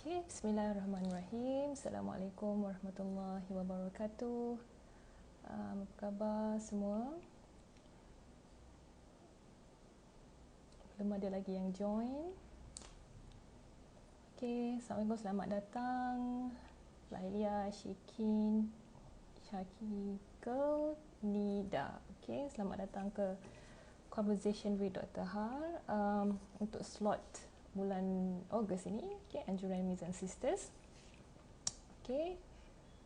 Okay, Bismillahirrahmanirrahim. Assalamualaikum warahmatullahi wabarakatuh. Apa khabar semua? Belum ada lagi yang join. Okay, Assalamualaikum, selamat datang. Lahilia, Syikin, Syakikal, Nida. Okay, selamat datang ke Conversation with Dr. Har untuk slot bulan Ogos ini. Okay, Anjuran Miss and Sisters. Okay,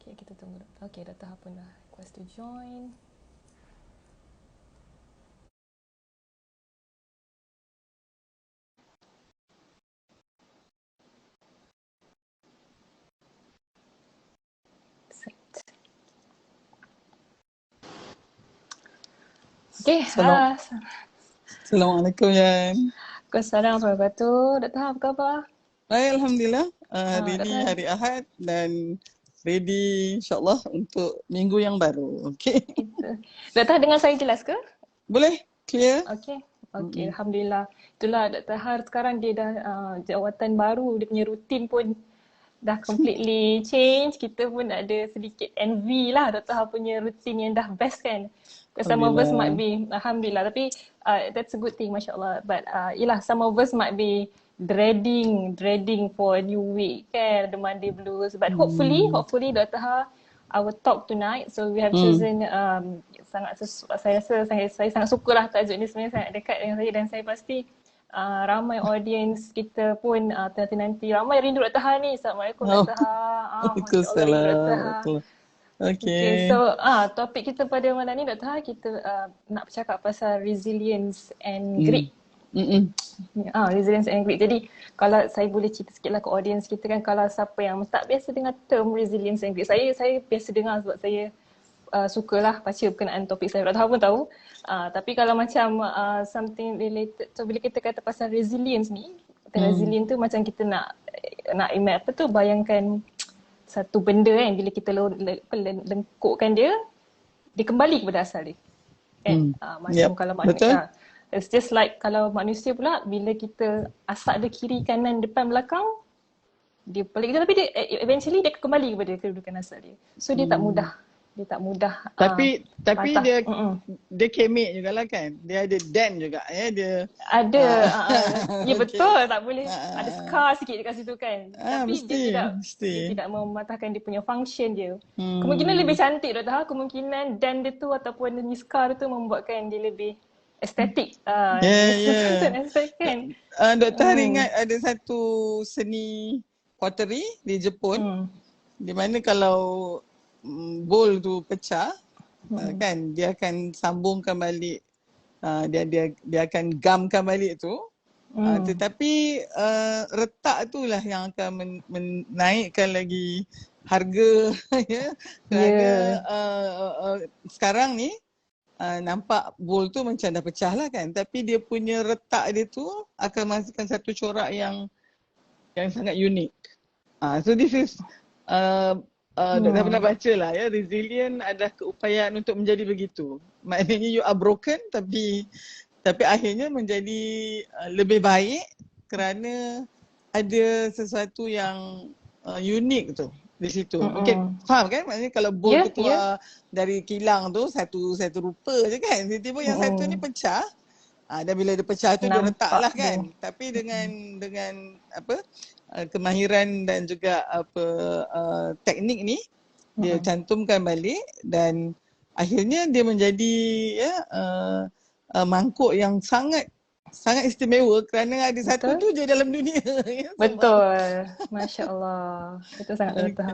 kita tunggu. Okay, Dr. Har pun dah request to join. Okay, Assalamualaikum Yan. Assalamualaikum warahmatullahi wabarakatuh. Dr. Har, apa khabar? Baik, Alhamdulillah. Hari ni hari Ahad dan ready insyaAllah untuk minggu yang baru. Okay. Dr. Har dengar saya jelas ke? Boleh? Clear? Okay. Alhamdulillah. Itulah Dr. Har sekarang dia dah jawatan baru, dia punya rutin pun dah completely change. Kita pun ada sedikit envy lah Dr. Har punya rutin yang dah best kan. Some of us might be, Alhamdulillah, tapi that's a good thing, Masya Allah. But yelah, some of us might be dreading for a new week kan, the Monday blues. But hopefully Dr. Har, our talk tonight, so we have chosen saya rasa saya sangat sukalah tajuk ni, sebenarnya sangat dekat dengan saya dan saya pasti ramai audience kita pun nanti ramai rindu Dr. Har ni. Assalamualaikum Dr. Har. Masya Allah, rindu Dr. Har. Okay, so topik kita pada malam ni Dr. Har, kita nak bercakap pasal resilience and grit. Resilience and grit. Jadi kalau saya boleh cerita sikit lah ke audience kita kan, kalau siapa yang tak biasa dengar term resilience and grit, saya biasa dengar sebab saya sukalah baca berkenaan topik saya. Dr. Har pun tahu. Tapi kalau macam something related, so bila kita kata pasal resilience ni, resilient tu macam kita nak bayangkan satu benda kan, bila kita lengkukkan dia kembali kepada asal dia kan. Macam kalau manusia, it's just like kalau manusia pula, bila kita asak dia kiri kanan depan belakang, dia balik kita, tapi dia eventually dia kembali kepada kedudukan asal dia. So dia tak mudah tapi dia kemik jugalah kan, dia ada dent juga ya, dia ada ya betul, tak boleh ada scar sikit dekat situ kan, tapi dia tidak mematahkan dia punya function dia. Kemungkinan lebih cantik Dr. Har, kemungkinan dent dia tu ataupun ni scar tu membuatkan dia lebih estetik. Kan? Dr. Har ingat ada satu seni pottery di Jepun, di mana kalau bowl tu pecah, kan dia akan sambungkan balik, dia akan gamkan balik tu, tetapi retak itulah yang akan menaikkan lagi harga ya, kerana sekarang ni nampak bowl tu macam dah pecah lah kan, tapi dia punya retak dia tu akan menghasilkan satu corak yang sangat unik. So this is dah pernah baca lah ya, resilient adalah keupayaan untuk menjadi begitu. Maknanya you are broken tapi akhirnya menjadi lebih baik kerana ada sesuatu yang unik tu di situ. Mungkin faham kan? Maknanya kalau bowl tu keluar dari kilang tu satu rupa je kan, tiba-tiba yang satu ni pecah. Dan bila dia pecah tu dia retak lah kan. Tapi dengan apa, kemahiran dan juga teknik ni dia cantumkan balik dan akhirnya dia menjadi mangkuk yang sangat istimewa kerana ada satu tu je dalam dunia. Betul. Masya Allah. Itu sangat betul.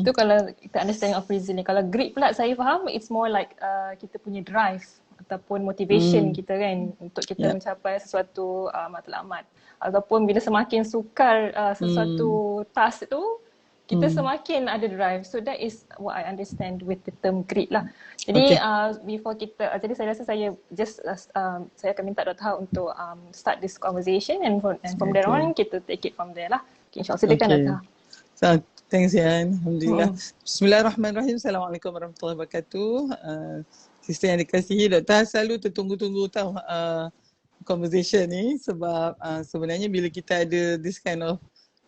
Itu kalau kita understand of resilience. Kalau grit pula saya faham, it's more like kita punya drive ataupun motivation kita kan untuk kita mencapai sesuatu matlamat. Ataupun bila semakin sukar sesuatu task tu, kita semakin ada drive. So that is what I understand with the term grit lah. Jadi before kita, jadi saya rasa saya saya akan minta Dr. Har untuk start this conversation and from there on kita take it from there lah. InsyaAllah, silakan Dr. Har. So, thanks Yan. Alhamdulillah. Bismillahirrahmanirrahim. Assalamualaikum warahmatullahi wabarakatuh. Sister yang dikasihi, Dr. Har selalu tertunggu-tunggu tahu conversation ni sebab sebenarnya bila kita ada this kind of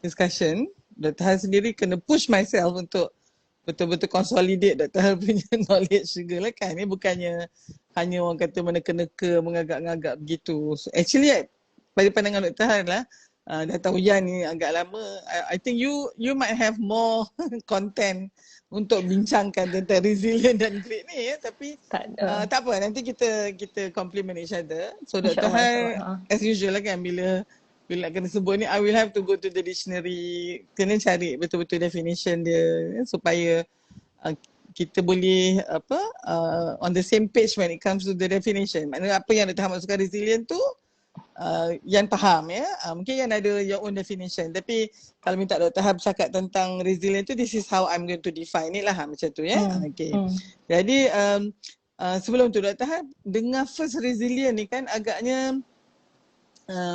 discussion, Dr. Hal sendiri kena push myself untuk betul-betul consolidate Dr. Hal punya knowledge juga lah kan. Ini bukannya hanya orang kata meneka-neka, mengagak-ngagak begitu. So, actually, pada pandangan Dr. Hal lah, dah tahu Yan ni agak lama, I think you might have more content untuk bincangkan tentang resilient dan grit ni ya. Tapi tak apa, nanti kita compliment each other. So Dr. Hal as usual lah kan, bila kena sebut ni, I will have to go to the dictionary, kena cari betul-betul definition dia ya, supaya kita boleh on the same page when it comes to the definition. Maknanya apa yang Dr. Hal maksudkan resilient tu Yan faham ya. Mungkin Yan ada your own definition. Tapi kalau minta Dr. Hal bercakap tentang resilient tu, this is how I'm going to define it lah macam tu ya. Okay. Jadi sebelum tu Dr. Hal dengar first resilient ni kan agaknya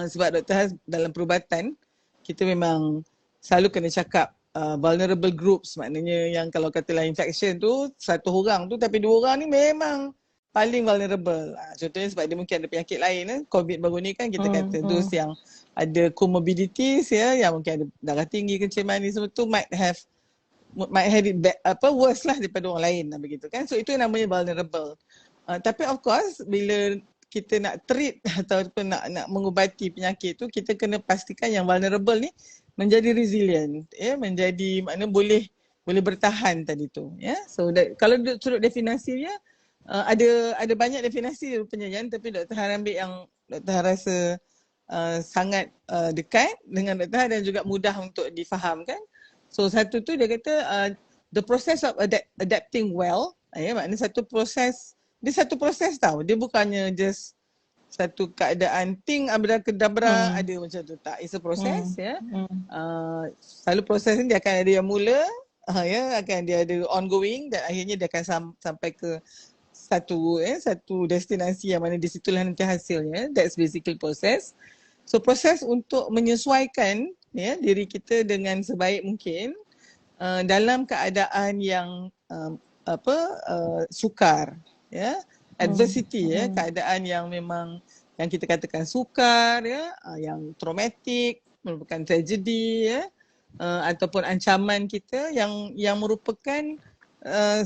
sebab Dr. Hal dalam perubatan kita memang selalu kena cakap vulnerable groups, maknanya yang kalau katalah infection tu satu orang tu tapi dua orang ni memang paling vulnerable. Contohnya sebab dia mungkin ada penyakit lain. COVID baru ni kan kita kata those yang ada comorbidities ya, yang mungkin ada darah tinggi, kencing manis semua tu might have it worse lah daripada orang lain lah begitu kan. So itu yang namanya vulnerable. Tapi of course bila kita nak treat ataupun nak mengubati penyakit tu, kita kena pastikan yang vulnerable ni menjadi resilient ya, menjadi maknanya boleh bertahan tadi tu ya. So kalau sudut definisinya ada banyak definisi rupanya Yan, tapi Dr. Hal ambil yang Dr. Hal rasa sangat dekat dengan Dr. Hal dan juga mudah untuk difahamkan. So satu tu dia kata the process of adapting well, ya, maknanya satu proses tau. Dia bukannya just satu keadaan ting abracadabra ada macam tu, tak. It's a process ya. Selalu proses ni dia akan ada yang mula ya, akan dia ada ongoing dan akhirnya dia akan sampai ke satu destinasi yang mana di situlah nanti hasilnya. That's basically proses. So proses untuk menyesuaikan ya diri kita dengan sebaik mungkin dalam keadaan yang sukar ya, adversity ya, keadaan yang memang yang kita katakan sukar ya, yang traumatik, merupakan tragedi ya, ataupun ancaman kita yang merupakan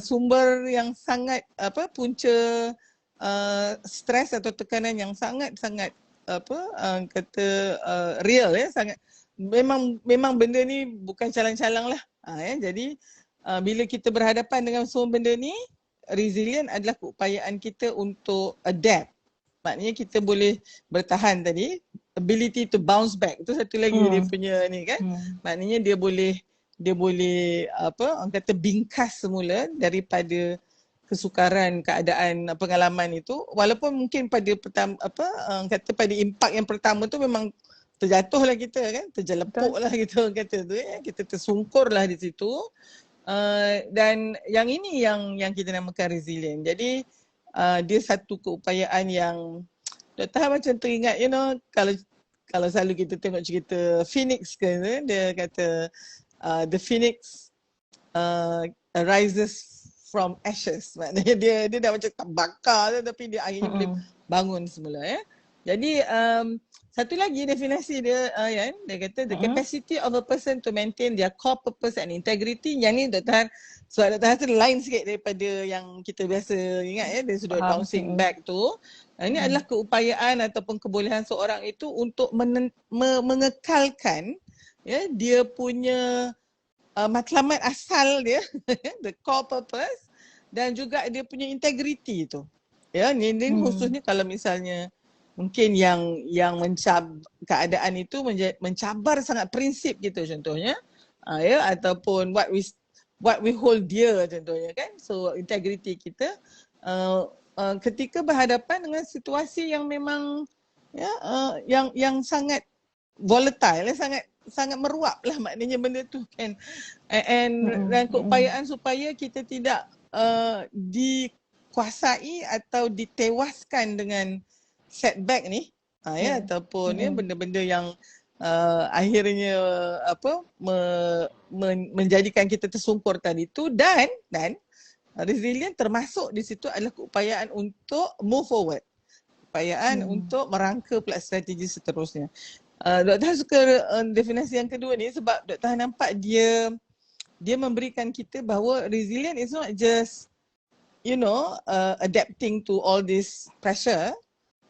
sumber yang sangat punca stres atau tekanan yang sangat real ya, sangat memang benda ni bukan calang-calang lah ya. Jadi bila kita berhadapan dengan semua benda ni, resilient adalah keupayaan kita untuk adapt. Maknanya kita boleh bertahan tadi, ability to bounce back itu satu lagi dia punya ni kan. Maknanya dia boleh orang kata bingkas semula daripada kesukaran keadaan pengalaman itu, walaupun mungkin pada pada impak yang pertama tu memang terjatuh lah kita kan, terjelepuk lah kita orang kata tu ya, kita tersungkur lah di situ. Dan yang ini yang kita namakan resilient. Jadi dia satu keupayaan yang Dr. Hal macam teringat, you know, kalau selalu kita tengok cerita Phoenix ke, dia kata the phoenix arises from ashes. Maknanya dia dah macam terbakar tapi dia akhirnya boleh bangun semula ya. Jadi satu lagi definisi dia Yan, dia kata the capacity of a person to maintain their core purpose and integrity. Yang ni Dr. Hal, sebab Dr. Hal tu lain sikit daripada yang kita biasa ingat ya, dari sudut bouncing back tu. Ini adalah keupayaan ataupun kebolehan seorang itu untuk mengekalkan ya dia punya matlamat asal dia the core purpose dan juga dia punya integrity tu ya. Ni khususnya kalau misalnya mungkin yang keadaan itu mencabar sangat prinsip kita contohnya ya, ataupun what we hold dear contohnya kan. So integrity kita ketika berhadapan dengan situasi yang memang ya yang sangat volatile, sangat meruap lah maknanya benda tu kan. Dan keupayaan supaya kita tidak dikuasai atau ditewaskan dengan setback ni ya, ataupun ya benda-benda yang akhirnya menjadikan kita tersungkur tadi tu. Dan resilient termasuk di situ adalah keupayaan untuk move forward, keupayaan untuk merangka pula strategi seterusnya. Dr. Han suka definisi yang kedua ni sebab Dr. Han nampak dia memberikan kita bahawa resilient is not just adapting to all this pressure,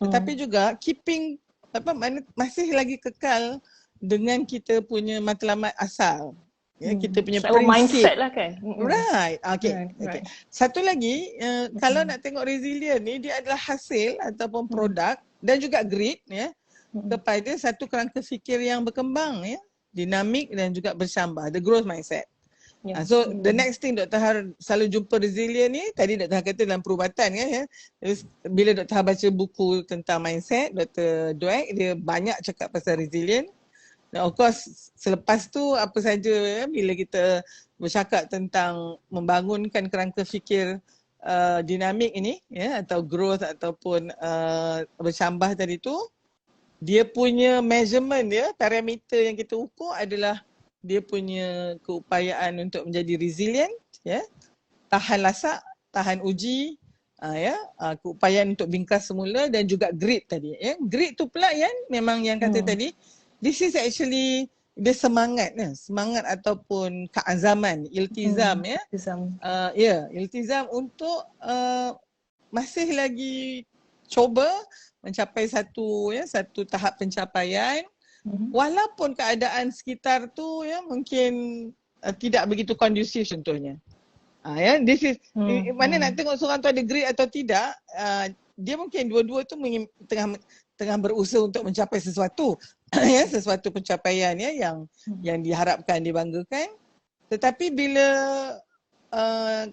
tetapi juga keeping masih lagi kekal dengan kita punya matlamat asal. Ya, kita punya our prinsip. mindset lah kan. Right. Okay. Right. Satu lagi, kalau nak tengok resilient ni, dia adalah hasil ataupun produk dan juga grit ya, kepada satu kerangka fikir yang berkembang ya, dinamik dan juga bersyambah, the growth mindset. So the next thing Dr. Har selalu jumpa resilient ni, tadi Dr. Har kata dalam perubatan kan ya. Bila Dr. Har baca buku tentang mindset, Dr. Dweck dia banyak cakap pasal resilient. Dan of course selepas tu apa saja ya, bila kita bercakap tentang membangunkan kerangka fikir dinamik ini ya, atau growth ataupun bersyambah tadi tu, dia punya measurement ya, parameter yang kita ukur adalah dia punya keupayaan untuk menjadi resilient ya, tahan lasak, tahan uji keupayaan untuk bingkas semula dan juga grit tadi ya. Grit tu pula ya, memang yang kata tadi, this is actually dia semangat ataupun keazaman, iltizam ya. Iltizam untuk masih lagi cuba mencapai satu tahap pencapaian walaupun keadaan sekitar tu ya mungkin tidak begitu kondusif contohnya. This is mana nak tengok seorang tu ada grit atau tidak, dia mungkin dua-dua tu tengah berusaha untuk mencapai sesuatu ya, sesuatu pencapaian ya yang diharapkan, dibanggakan. Tetapi bila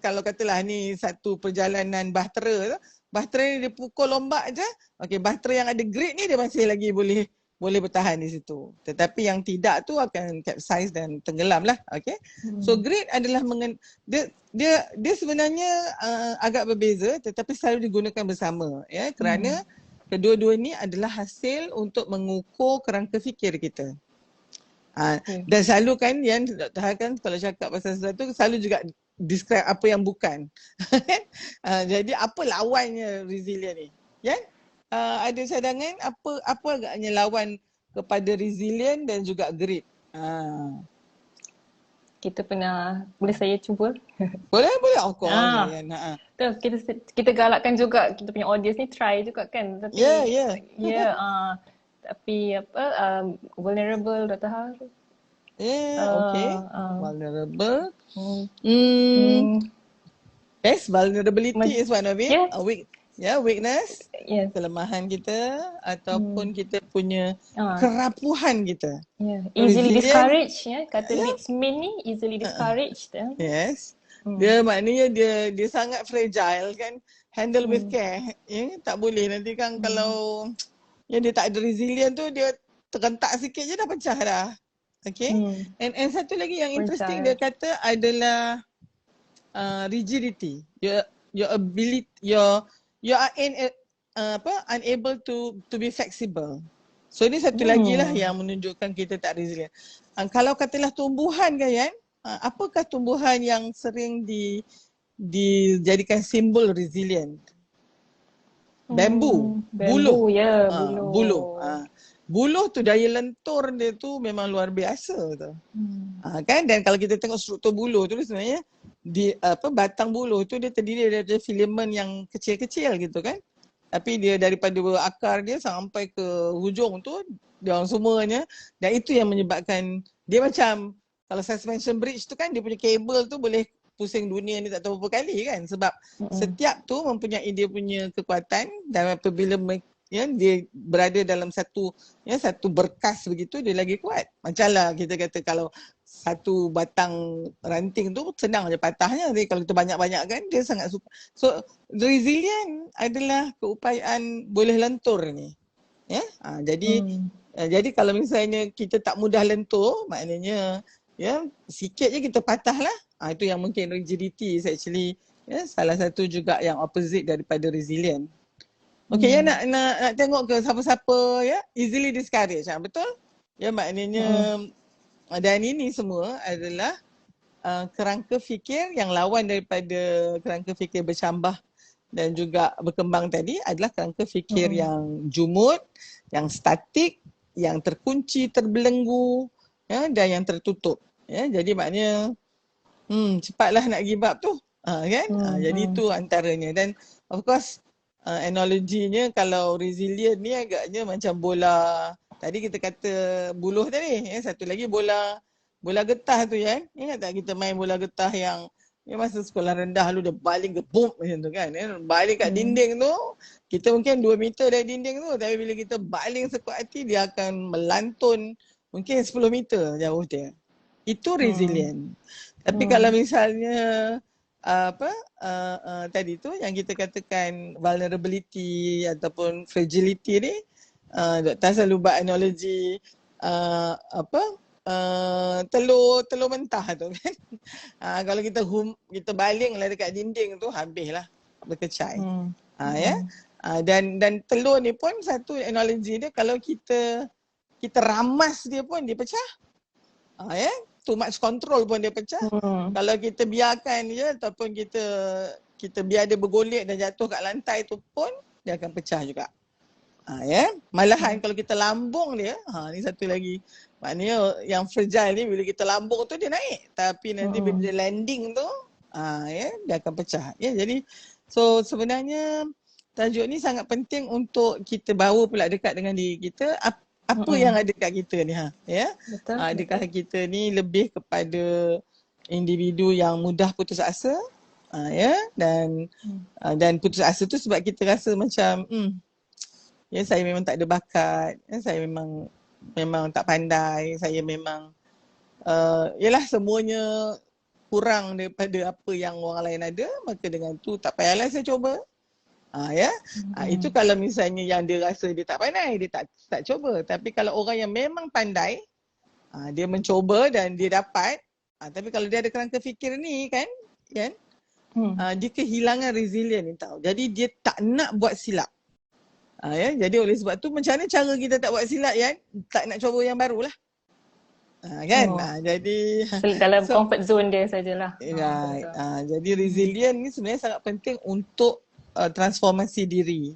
kalau katalah ni satu perjalanan bahtera ni dia pukul ombak je, okey, bahtera yang ada grit ni dia masih lagi boleh bertahan di situ. Tetapi yang tidak tu akan capsize dan tenggelam lah. Okay. So grit adalah dia sebenarnya agak berbeza tetapi selalu digunakan bersama ya, kerana kedua-dua ni adalah hasil untuk mengukur kerangka fikir kita. Dan selalu kan Yan, Dr. Har kan kalau cakap pasal sesuatu selalu juga describe apa yang bukan. Jadi apa lawannya resilient ni? Yan? Ada cadangan apa agaknya lawan kepada resilient dan juga grit? Kita pernah, boleh saya cuba? Boleh of course. Kita galakkan juga kita punya audience ni try juga kan. Tapi tapi vulnerable Dr. Har. Okay. Vulnerable. Yes, vulnerability is one of it. Weakness, kelemahan kita ataupun kita punya kerapuhan kita. Easily discouraged ya, kata Litzmin ni easily discouraged. Yes. Dia maknanya dia sangat fragile kan, handle with care. Tak boleh nanti kan kalau dia tak ada resilient tu dia tergentak sikit je dah pecah dah. Okay. And satu lagi yang interesting dia kata adalah rigidity. Your ability, you are unable to be flexible. So ini satu lagi lah yang menunjukkan kita tak resilient. Kalau katalah tumbuhan kan, apakah tumbuhan yang sering dijadikan simbol resilient? Bambu, buluh. Buluh. Buluh tu daya lentur dia tu memang luar biasa tu. Kan, dan kalau kita tengok struktur buluh tu sebenarnya batang buluh tu dia terdiri dari filamen yang kecil-kecil gitu kan. Tapi dia daripada akar dia sampai ke hujung tu dia semuanya, dan itu yang menyebabkan dia macam kalau suspension bridge tu kan, dia punya kabel tu boleh pusing dunia ni tak tahu berapa kali kan, sebab setiap tu mempunyai dia punya kekuatan, dan apabila dia berada dalam satu berkas begitu, dia lagi kuat. Macamlah kita kata kalau satu batang ranting tu senang je patahnya, tapi kalau kita banyak-banyak kan dia sangat super. So resilient adalah keupayaan boleh lentur ni. Jadi kalau misalnya kita tak mudah lentur, maknanya sikit je kita patah lah. Itu yang mungkin rigidity is actually salah satu juga yang opposite daripada resilient. Okay, nak tengok ke siapa-siapa easily discouraged, betul? Maknanya dan ini semua adalah kerangka fikir yang lawan daripada kerangka fikir bersyambah dan juga berkembang tadi adalah kerangka fikir yang jumud, yang statik, yang terkunci, terbelenggu, ya, dan yang tertutup. Ya, jadi maknanya cepatlah nak give up tu. Kan? Jadi itu antaranya. Dan of course analoginya kalau resilient ni agaknya macam bola. Tadi kita kata buluh tadi, ya, satu lagi bola getah tu ya. Ingat tak kita main bola getah yang masa sekolah rendah lu dia baling ke boom macam tu kan. Ya? Baling kat dinding tu, kita mungkin 2 meter dari dinding tu, tapi bila kita baling sekuat hati dia akan melantun mungkin 10 meter jauh dia. Itu resilient. Tapi kalau misalnya tadi tu yang kita katakan vulnerability ataupun fragility ni, Dr. selalu buat analogi telur mentah tu kan. Kalau kita baling lah dekat dinding tu, habislah berkecai. Ya. Dan telur ni pun satu analogi dia, kalau kita ramas dia pun dia pecah. Ya. Too much control pun dia pecah. Kalau kita biarkan je ataupun kita biar dia bergolek dan jatuh kat lantai tu pun dia akan pecah juga. Ya. Malahan kalau kita lambung dia, ni satu lagi. Maknanya yang fragile ni bila kita lambung tu dia naik. Tapi nanti bila dia landing tu, ya, dia akan pecah. Ya, jadi so sebenarnya tajuk ni sangat penting untuk kita bawa pula dekat dengan diri kita. Apa yang ada kat kita ni, ya? Betul, adakah kita ni lebih kepada individu yang mudah putus asa, ya, dan putus asa tu sebab kita rasa macam ya, saya memang tak ada bakat, ya, saya memang tak pandai, saya memang yalah semuanya kurang daripada apa yang orang lain ada, maka dengan tu tak payahlah saya cuba. Ya. Itu kalau misalnya yang dia rasa dia tak pandai, dia tak cuba. Tapi kalau orang yang memang pandai, dia mencuba dan dia dapat. Tapi kalau dia ada kerangka fikir ni kan, dia kehilangan resilient ni tau. Jadi dia tak nak buat silap. Ya. Jadi oleh sebab tu macam mana cara kita tak buat silap, ya? Tak nak cuba yang barulah. Kan? Jadi dalam comfort zone dia sajalah. Right. Jadi resilient ni sebenarnya sangat penting untuk transformasi diri.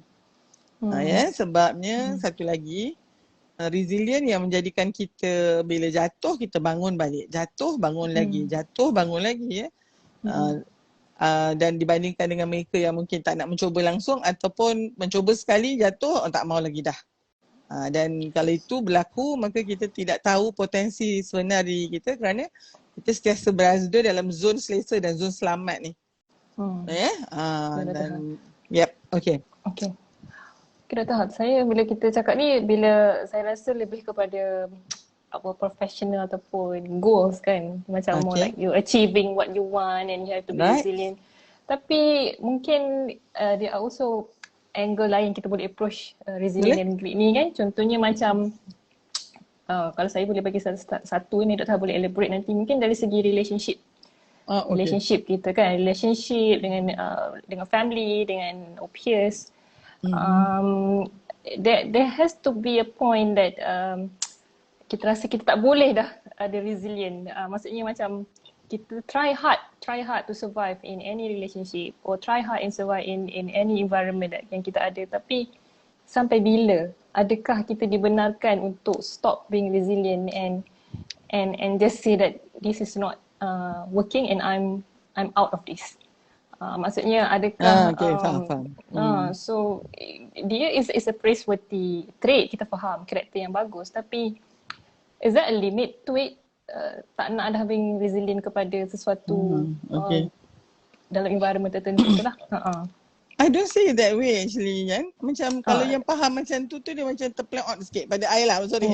Ya, sebabnya satu lagi, resilient yang menjadikan kita bila jatuh kita bangun balik, jatuh bangun lagi, jatuh bangun lagi, ya. Dan dibandingkan dengan mereka yang mungkin tak nak mencuba langsung ataupun mencuba sekali jatuh, tak mau lagi dah. Dan kalau itu berlaku, maka kita tidak tahu potensi sebenar diri kita kerana kita sentiasa berada dalam zon selesa dan zon selamat ni. Ya. Dan okay. Okay, Dr. Haq, saya bila kita cakap ni, bila saya rasa lebih kepada professional ataupun goals kan, macam more like you achieving what you want and you have to be resilient. Tapi mungkin there are also angle lain kita boleh approach resilient ni kan. Contohnya macam kalau saya boleh bagi satu ni, Dr. Haq boleh elaborate nanti, mungkin dari segi relationship. Relationship kita kan, relationship dengan family, dengan peers. There has to be a point that kita rasa kita tak boleh dah ada resilient. Maksudnya macam kita try hard to survive in any relationship or try hard and survive in any environment yang kita ada. Tapi sampai bila adakah kita dibenarkan untuk stop being resilient and just say that this is not working and I'm out of this. Maksudnya adakah faham. So dia is a praiseworthy trait, kita faham karakter yang bagus, tapi is that a limit to it? Tak nak dah being resilient kepada sesuatu dalam environment tertentu tu lah. I don't see it that way actually, kan. Macam kalau yang faham macam tu dia macam terplan out sikit pada I lah. Sorry.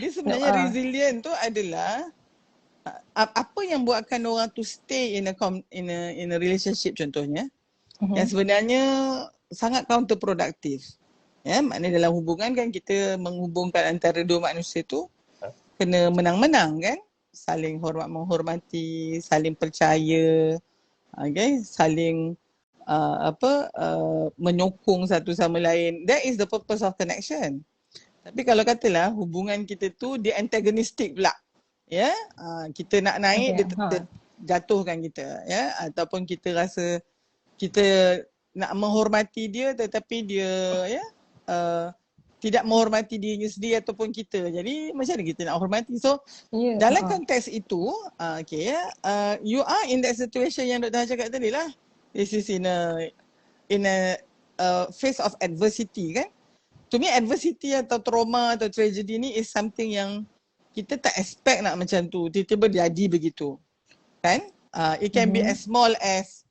Dia sebenarnya resilient tu adalah apa yang buatkan orang tu stay in a relationship contohnya, yang sebenarnya sangat counterproductive. Ya, maknanya dalam hubungan kan kita menghubungkan antara dua manusia tu kena menang-menang kan, saling menghormati, saling percaya, saling menyokong satu sama lain. That is the purpose of connection. Tapi kalau katalah hubungan kita tu dia antagonistic pula, ya, kita nak naik dia jatuhkan kita, ya, ataupun kita rasa kita nak menghormati dia tetapi dia tidak menghormati dirinya sendiri ataupun kita. Jadi macam mana kita nak hormati? So Ya. dalam konteks itu, you are in that situation yang Dr. cakap tadi lah. This is in a phase of adversity kan. To me adversity atau trauma atau tragedy ni is something yang kita tak expect nak macam tu. Tiba-tiba jadi begitu. Kan? It can be as small as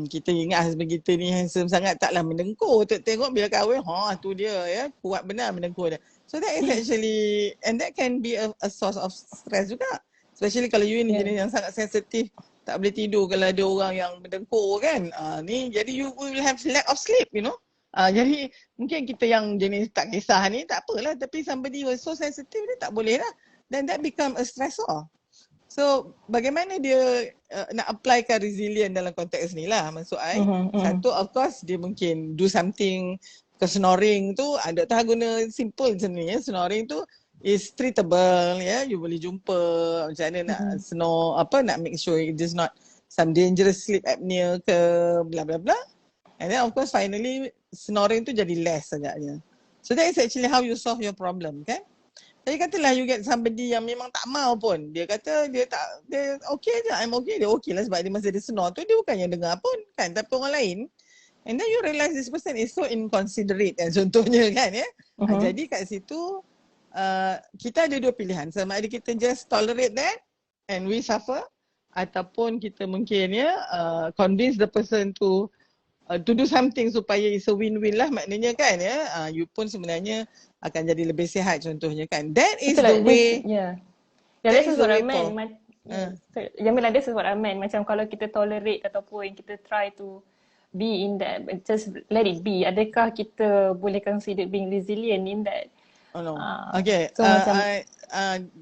kita ingat husband kita ni handsome sangat, taklah mendengkur. Tengok bila kahwin, tu dia ya, kuat benar mendengkur dia. So that is actually, and that can be a source of stress juga. Especially kalau you ni jenis yang sangat sensitif, tak boleh tidur kalau ada orang yang mendengkur kan. Ni jadi you will have lack of sleep, you know. Jadi mungkin kita yang jenis tak kisah ni tak apalah, tapi somebody who is so sensitive ni tak boleh lah. Then that become a stressor. So bagaimana dia nak applykan resilient dalam konteks ni lah maksud I. Satu of course dia mungkin do something ke snoring tu, Dr. guna simple sebenarnya. Snoring tu is treatable ya. You boleh jumpa macam mana nak snore, nak make sure it is not some dangerous sleep apnea ke bla bla bla. And then of course finally snoring tu jadi less agaknya. So that is actually how you solve your problem kan. Jadi katalah you get somebody yang memang tak mau pun. Dia kata dia okay je, I'm okay. Dia okay lah sebab dia masa dia snore tu dia bukannya dengar pun kan. Tapi orang lain. And then you realise this person is so inconsiderate kan contohnya kan ya. Jadi kat situ kita ada dua pilihan. Sama ada kita just tolerate that and we suffer. Ataupun kita mungkin convince the person to do something supaya it's a win-win lah maknanya kan ya. You pun sebenarnya akan jadi lebih sihat contohnya kan. That is the way. This is what I meant. Jamila, this is what I meant. Macam kalau kita tolerate ataupun kita try to be in that, just let it be. Adakah kita boleh consider being resilient in that? Oh no. Okay. So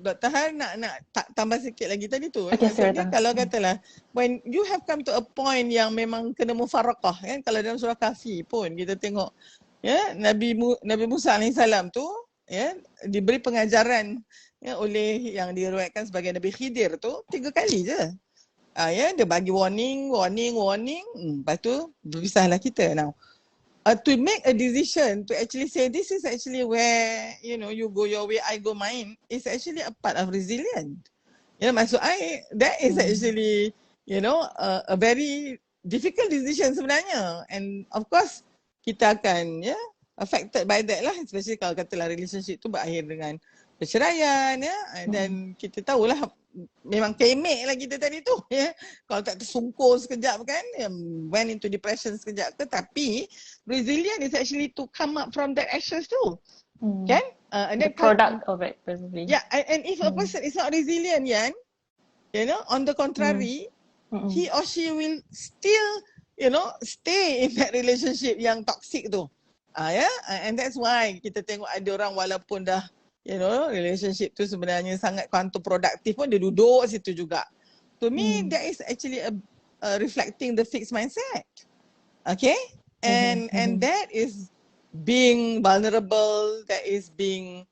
Dr. Han nak tambah sikit lagi tadi tu. Okay, maksudnya kalau katalah when you have come to a point yang memang kena mufarakah kan, kalau dalam surah Kahfi pun kita tengok Nabi Musa AS tu diberi pengajaran oleh yang diriwayatkan sebagai Nabi Khidir tu 3 kali je. Dia bagi warning. Lepas tu berpisahlah kita. Now to make a decision to actually say this is actually where you go your way, I go mine is actually a part of resilience. Maksud I that is actually a very difficult decision sebenarnya, and of course kita akan affected by that lah, especially kalau katalah relationship tu berakhir dengan perceraian dan kita tahulah memang kemek lah kita tadi tu kalau tak tersungkur sekejap kan, went into depression sekejap ke, tapi resilient is actually to come up from that ashes too kan, and the product of it probably. And if a person is not resilient on the contrary, he or she will still stay in that relationship yang toxic tu. And that's why kita tengok ada orang walaupun dah relationship tu sebenarnya sangat counterproductive pun dia duduk situ juga. To me that is actually a reflecting the fixed mindset. Okay? And that is being vulnerable, that is being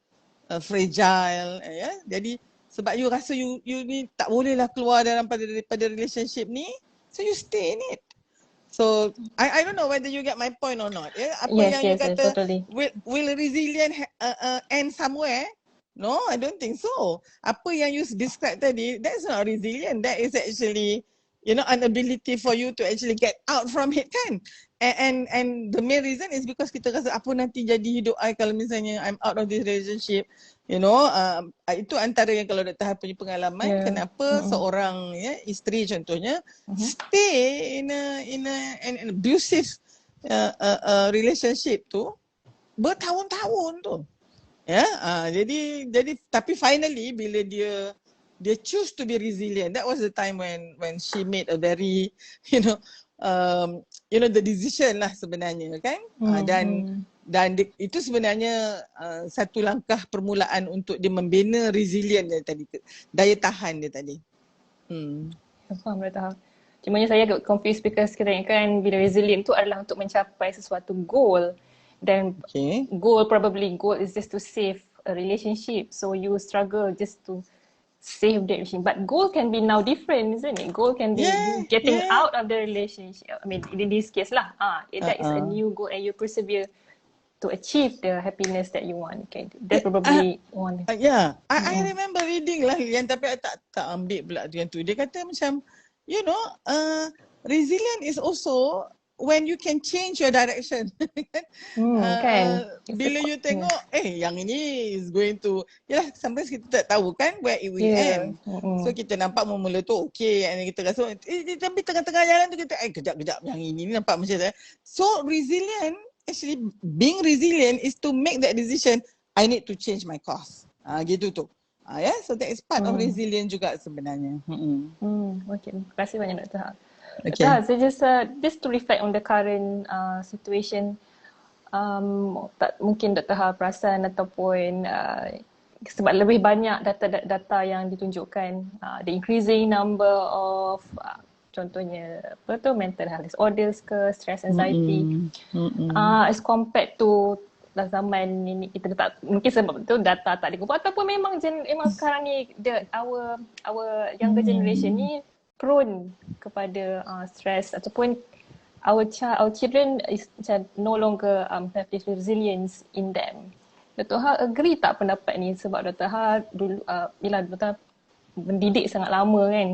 fragile Jadi sebab you rasa you ni tak bolehlah keluar daripada relationship ni, so you stay in it. So I don't know whether you get my point or not. Apa yang you kata totally. will resilient end somewhere? No, I don't think so. Apa yang you describe tadi, that's not resilient. That is actually an ability for you to actually get out from it kan. And the main reason is because kita rasa apa nanti jadi hidup I kalau misalnya I'm out of this relationship. Itu antara yang kalau Dr. punya pengalaman kenapa seorang isteri contohnya stay in an abusive relationship tu bertahun-tahun tu. Jadi tapi finally bila dia choose to be resilient, that was the time when she made a very the decision lah sebenarnya kan. Dan itu sebenarnya satu langkah permulaan untuk dia membina resilient dia tadi, daya tahan dia tadi. Faham, dah tahu. Cuma saya agak confused because kita kan bila resilient tu adalah untuk mencapai sesuatu goal. Dan goal is just to save a relationship. So you struggle just to save that relationship. But goal can be now different, isn't it? Goal can be you getting out of the relationship. I mean in this case lah. That is a new goal and you persevere to achieve the happiness that you want. Okay, that's probably one. Yeah, I remember reading lah yang tapi I tak ambil pula tu yang tu. Dia kata macam, you know, resilient is also when you can change your direction. Kan? Bila you tengok, yang ini is going to, yalah sometimes kita tak tahu kan where it will end. So kita nampak mula-mula tu okay, and kita rasa, tapi tengah-tengah jalan tu kita, kejap-kejap yang ini nampak macam tu. So resilient, actually being resilient is to make that decision, I need to change my course. Gitu tu. So that is part of resilient juga sebenarnya. Okay, terima kasih banyak Dr. Ha. Okay. So just to reflect on the current situation, mungkin Dr. Ha perasan ataupun sebab lebih banyak data yang ditunjukkan, the increasing number of contohnya mental health disorders ke, stress, anxiety, as compared to zaman ini kita tak, mungkin sebab tu data tak dikumpul ataupun memang sekarang ni our younger generation ni prone kepada stress ataupun our children is no longer have this resilience in them. Dr. Ha agree tak pendapat ni? Sebab Dr. Ha dulu bila Dr. Ha mendidik sangat lama kan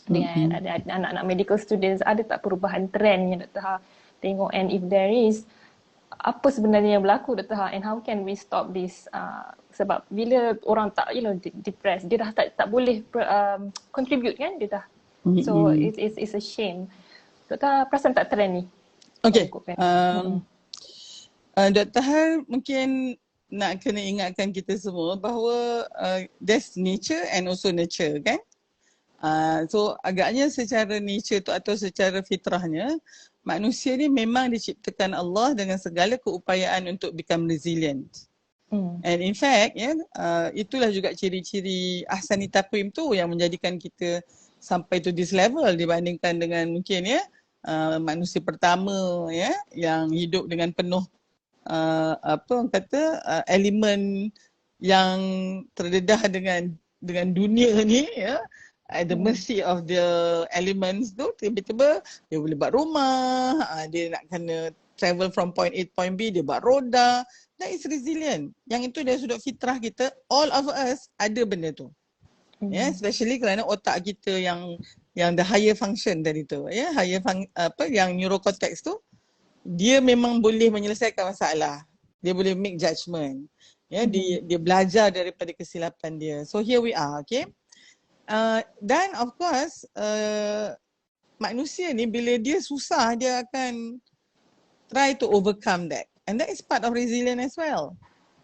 dengan ada anak-anak medical students, ada tak perubahan trend yang Dr. Ha tengok, and if there is, apa sebenarnya yang berlaku Dr. Ha, and how can we stop this? Sebab bila orang tak depressed, dia dah tak boleh contribute kan, dia dah. So it's a shame. Dr. Ha perasan tak trend ni? Okay. Dr. Ha mungkin nak kena ingatkan kita semua bahawa there's nature and also nurture kan. So agaknya secara nature tu atau secara fitrahnya, manusia ni memang diciptakan Allah dengan segala keupayaan untuk become resilient. And in fact, itulah juga ciri-ciri ahsani taqwim tu yang menjadikan kita sampai to this level dibandingkan dengan mungkin manusia pertama yang hidup dengan penuh elemen yang terdedah dengan dunia ni at the mercy of the elements tu. Tiba-tiba dia boleh buat rumah, dia nak kena travel from point A to point B, dia buat roda. That is resilient. Yang itu dari sudut fitrah kita, all of us ada benda tu. Especially kerana otak kita yang the higher function tadi tu, yang neurocortex tu, dia memang boleh menyelesaikan masalah. Dia boleh make judgement. Dia belajar daripada kesilapan dia. So here we are, okay? Dan of course, manusia ni bila dia susah, dia akan try to overcome that. And that is part of resilience as well.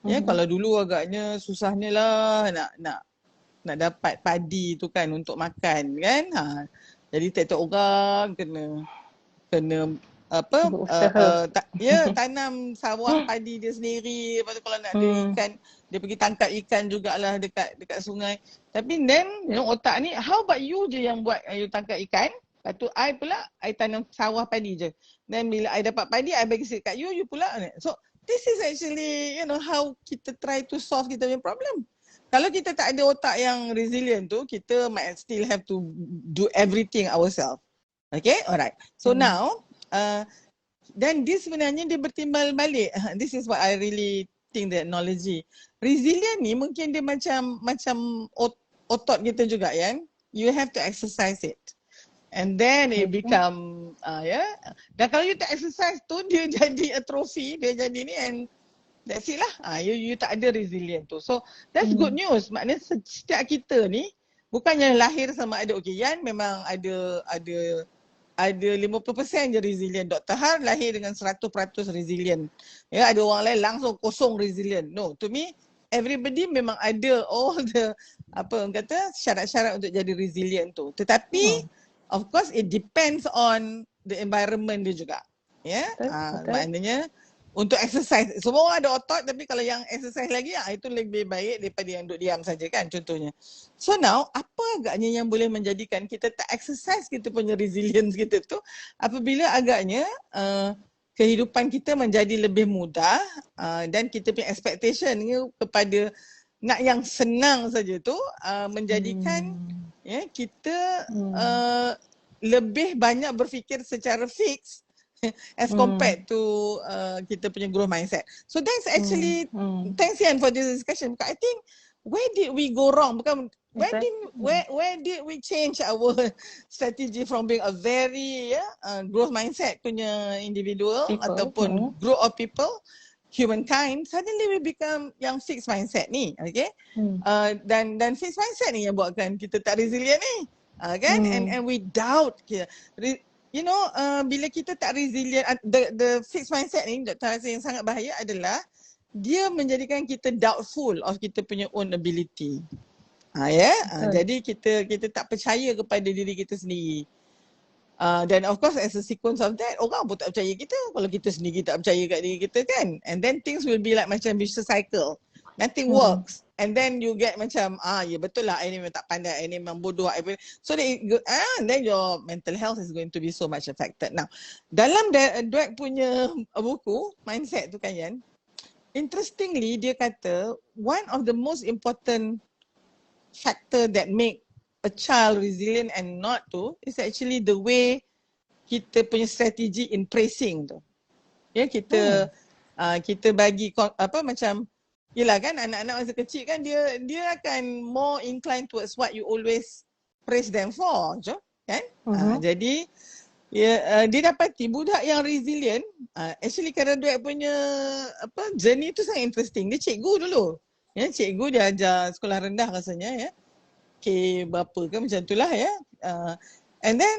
Kalau dulu agaknya susahnya lah nak dapat padi tu kan untuk makan kan. Jadi tiap-tiap orang kena tanam sawah padi dia sendiri. Lepas tu kalau nak ada ikan, dia pergi tangkap ikan jugalah dekat sungai. Tapi then otak ni, how about you je yang buat you tangkap ikan. Lepas tu I pula tanam sawah padi je. Then bila I dapat padi, I bagi kat you pula. So this is actually how kita try to solve kita punya problem. Kalau kita tak ada otak yang resilient tu, kita might still have to do everything ourselves. Okay, alright. So now, then this sebenarnya dia bertimbal balik. This is what I really think the analogy. Resilient ni mungkin dia macam otot kita juga kan. You have to exercise it. And then it become, Dan kalau you tak exercise tu, dia jadi atrophy, dia jadi ni, and that's it lah. You tak ada resilient tu. So that's good news. Maknanya setiap kita ni bukannya lahir sama ada Yan memang ada 50% je resilient. Dr. Har lahir dengan 100% resilient. Ada orang lain langsung kosong resilient. No, to me everybody memang ada all the syarat-syarat untuk jadi resilient tu. Tetapi of course it depends on the environment dia juga. Maknanya untuk exercise, semua orang ada otot, tapi kalau yang exercise lagi, itu lebih baik daripada yang duduk diam saja kan contohnya. So now, apa agaknya yang boleh menjadikan kita tak exercise kita punya resilience kita tu, apabila agaknya kehidupan kita menjadi lebih mudah dan kita punya expectation kepada nak yang senang saja tu menjadikan kita lebih banyak berfikir secara fix as compared to kita punya growth mindset. So that's actually, thanks Yan for this discussion. Because I think where did we go wrong? Bukan where did we change our strategy from being a very growth mindset punya individual ataupun group of people, humankind, suddenly we become yang fixed mindset ni, okay? Dan fixed mindset ni yang buatkan kita tak resilient ni, kan? And we doubt, you know, bila kita tak resilient, the fixed mindset ni, Dr. Hassan, yang sangat bahaya adalah dia menjadikan kita doubtful of kita punya own ability. Jadi kita tak percaya kepada diri kita sendiri. Dan of course as a sequence of that, orang pun tak percaya kita kalau kita sendiri tak percaya kat diri kita, kan? And then things will be like macam vicious cycle. Nothing works. And then you get macam, ya betul lah, I ni memang tak pandai, I ni memang bodoh. So and then your mental health is going to be so much affected. Now, dalam Dweck punya buku, mindset tu kan Yan, interestingly dia kata one of the most important factor that make a child resilient and not tu is actually the way kita punya strategi in praising tu. Ya, kita bagi macam, yelah kan, anak-anak masa kecil kan dia akan more inclined towards what you always praise them for, kan? Jadi dia dapati budak yang resilient, actually kerana dia punya journey tu sangat interesting. Dia cikgu dulu. Ya, cikgu dia ajar sekolah rendah rasanya, ya. Berapa ke macam itulah, ya. And then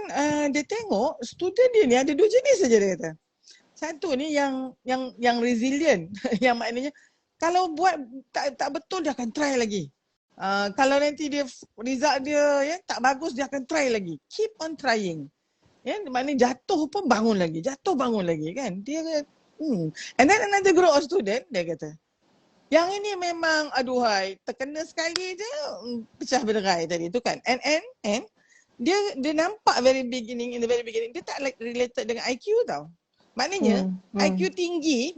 dia tengok student dia ni ada 2 jenis saja, dia kata. Satu ni yang resilient, yang maknanya kalau buat tak betul dia akan try lagi. Kalau nanti dia result dia tak bagus, dia akan try lagi. Keep on trying. Ya, maknanya jatuh pun bangun lagi, kan. Dia And then another group of student, dia kata, yang ini memang aduhai, terkena sekali je pecah berderai tadi tu kan. And dia nampak in the very beginning dia tak related dengan IQ tau. Maknanya IQ tinggi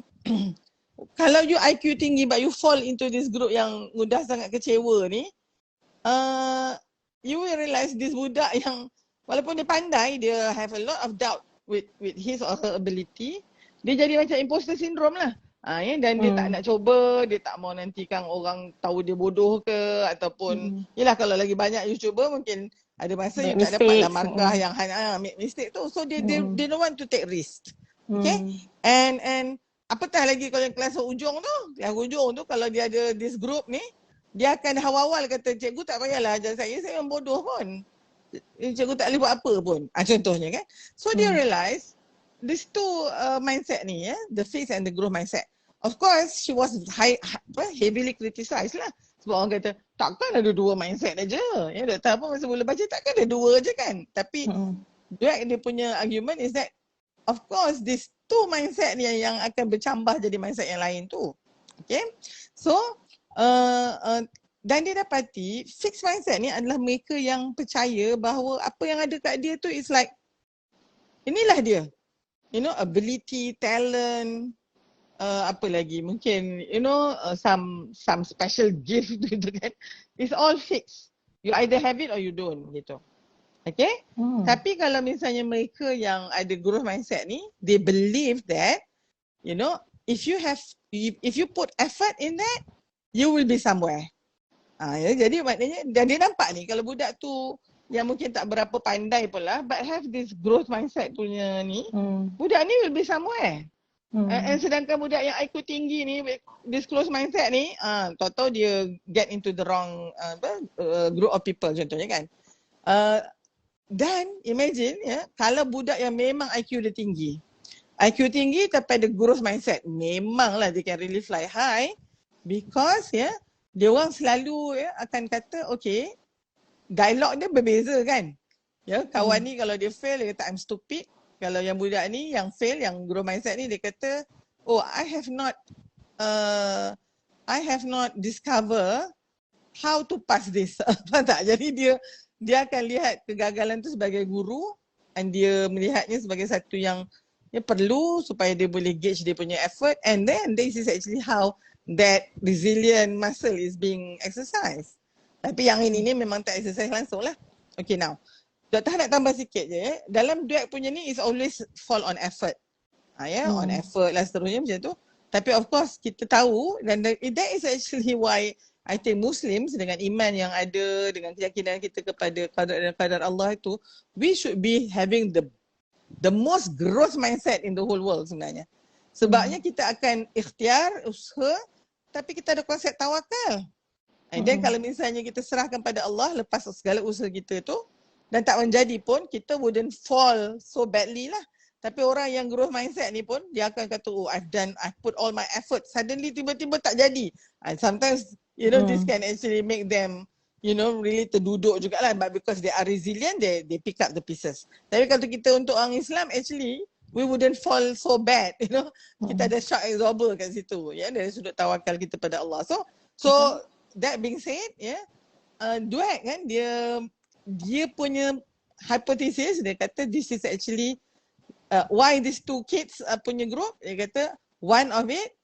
kalau you IQ tinggi but you fall into this group yang mudah sangat kecewa ni, you will realize this budak yang walaupun dia pandai, dia have a lot of doubt with his or her ability, dia jadi macam imposter syndrome lah. Dan dia tak nak cuba, dia tak mau nantikan orang tahu dia bodoh ke, ataupun yelah kalau lagi banyak you cuba mungkin ada masa you tak dapat lah markah yang make mistake tu. So they don't want to take risk. Okay? And apatah lagi kalau yang kelas ujung tu, kalau dia ada this group ni, dia akan awal-awal kata, cikgu tak payahlah ajar saya memang bodoh pun. Cikgu tak boleh buat apa pun. Contohnya kan. So dia realise these two mindset ni, the fixed and the growth mindset. Of course, she was heavily criticized lah. Sebab orang kata, takkan ada 2 mindset aja. Ya, doktor apa masa mula baca, takkan ada 2 je kan. Tapi dia punya argument is that, of course, these 2 mindset ni yang akan bercambah jadi mindset yang lain tu. Okay. So, dan dia dapati, fixed mindset ni adalah mereka yang percaya bahawa apa yang ada kat dia tu is like, inilah dia. You know, ability, talent, apa lagi, mungkin some special gift gitu kan. It's all fixed. You either have it or you don't gitu. Okay? Tapi kalau misalnya mereka yang ada growth mindset ni, they believe that if you put effort in that, you will be somewhere. Jadi maknanya, dan dia nampak ni kalau budak tu yang mungkin tak berapa pandai pula but have this growth mindset punya ni, budak ni will be somewhere. And sedangkan budak yang IQ tinggi ni, this closed mindset ni, tahu-tahu dia get into the wrong group of people contohnya kan. Dan imagine kalau budak yang memang IQ dia tinggi tapi ada growth mindset, memanglah dia can really fly high because dia orang selalu akan kata okay, dialog dia berbeza kan. Kawan ni kalau dia fail dia kata I'm stupid. Kalau yang budak ni yang fail, yang growth mindset ni, dia kata, oh I have not discover how to pass this. Faham tak? Jadi dia akan lihat kegagalan tu sebagai guru and dia melihatnya sebagai satu yang perlu supaya dia boleh gauge dia punya effort, and then this is actually how that resilient muscle is being exercised. Tapi yang ini memang tak exercise langsung lah. Okay, now Doktor nak tambah sikit je. Dalam Dweck punya ni is always fall on effort. On effort lah seterusnya macam tu. Tapi of course kita tahu dan that is actually why I think Muslims dengan iman yang ada, dengan keyakinan kita kepada qadar dan qadar Allah itu, we should be having the most growth mindset in the whole world sebenarnya. Sebabnya kita akan ikhtiar, usaha, tapi kita ada konsep tawakal. And then kalau misalnya kita serahkan pada Allah lepas segala usaha kita tu dan tak menjadi pun, kita wouldn't fall so badly lah. Tapi orang yang growth mindset ni pun dia akan kata, oh I put all my effort, suddenly tiba-tiba tak jadi. And sometimes this can actually make them really terduduk jugalah, but because they are resilient, they pick up the pieces. Tapi kalau kita untuk orang Islam, actually we wouldn't fall so bad, kita ada shock absorber kat situ, dari sudut tawakal kita pada Allah. So that being said, Dweck kan dia punya hypothesis, dia kata this is actually why these two kids punya group, dia kata one of it,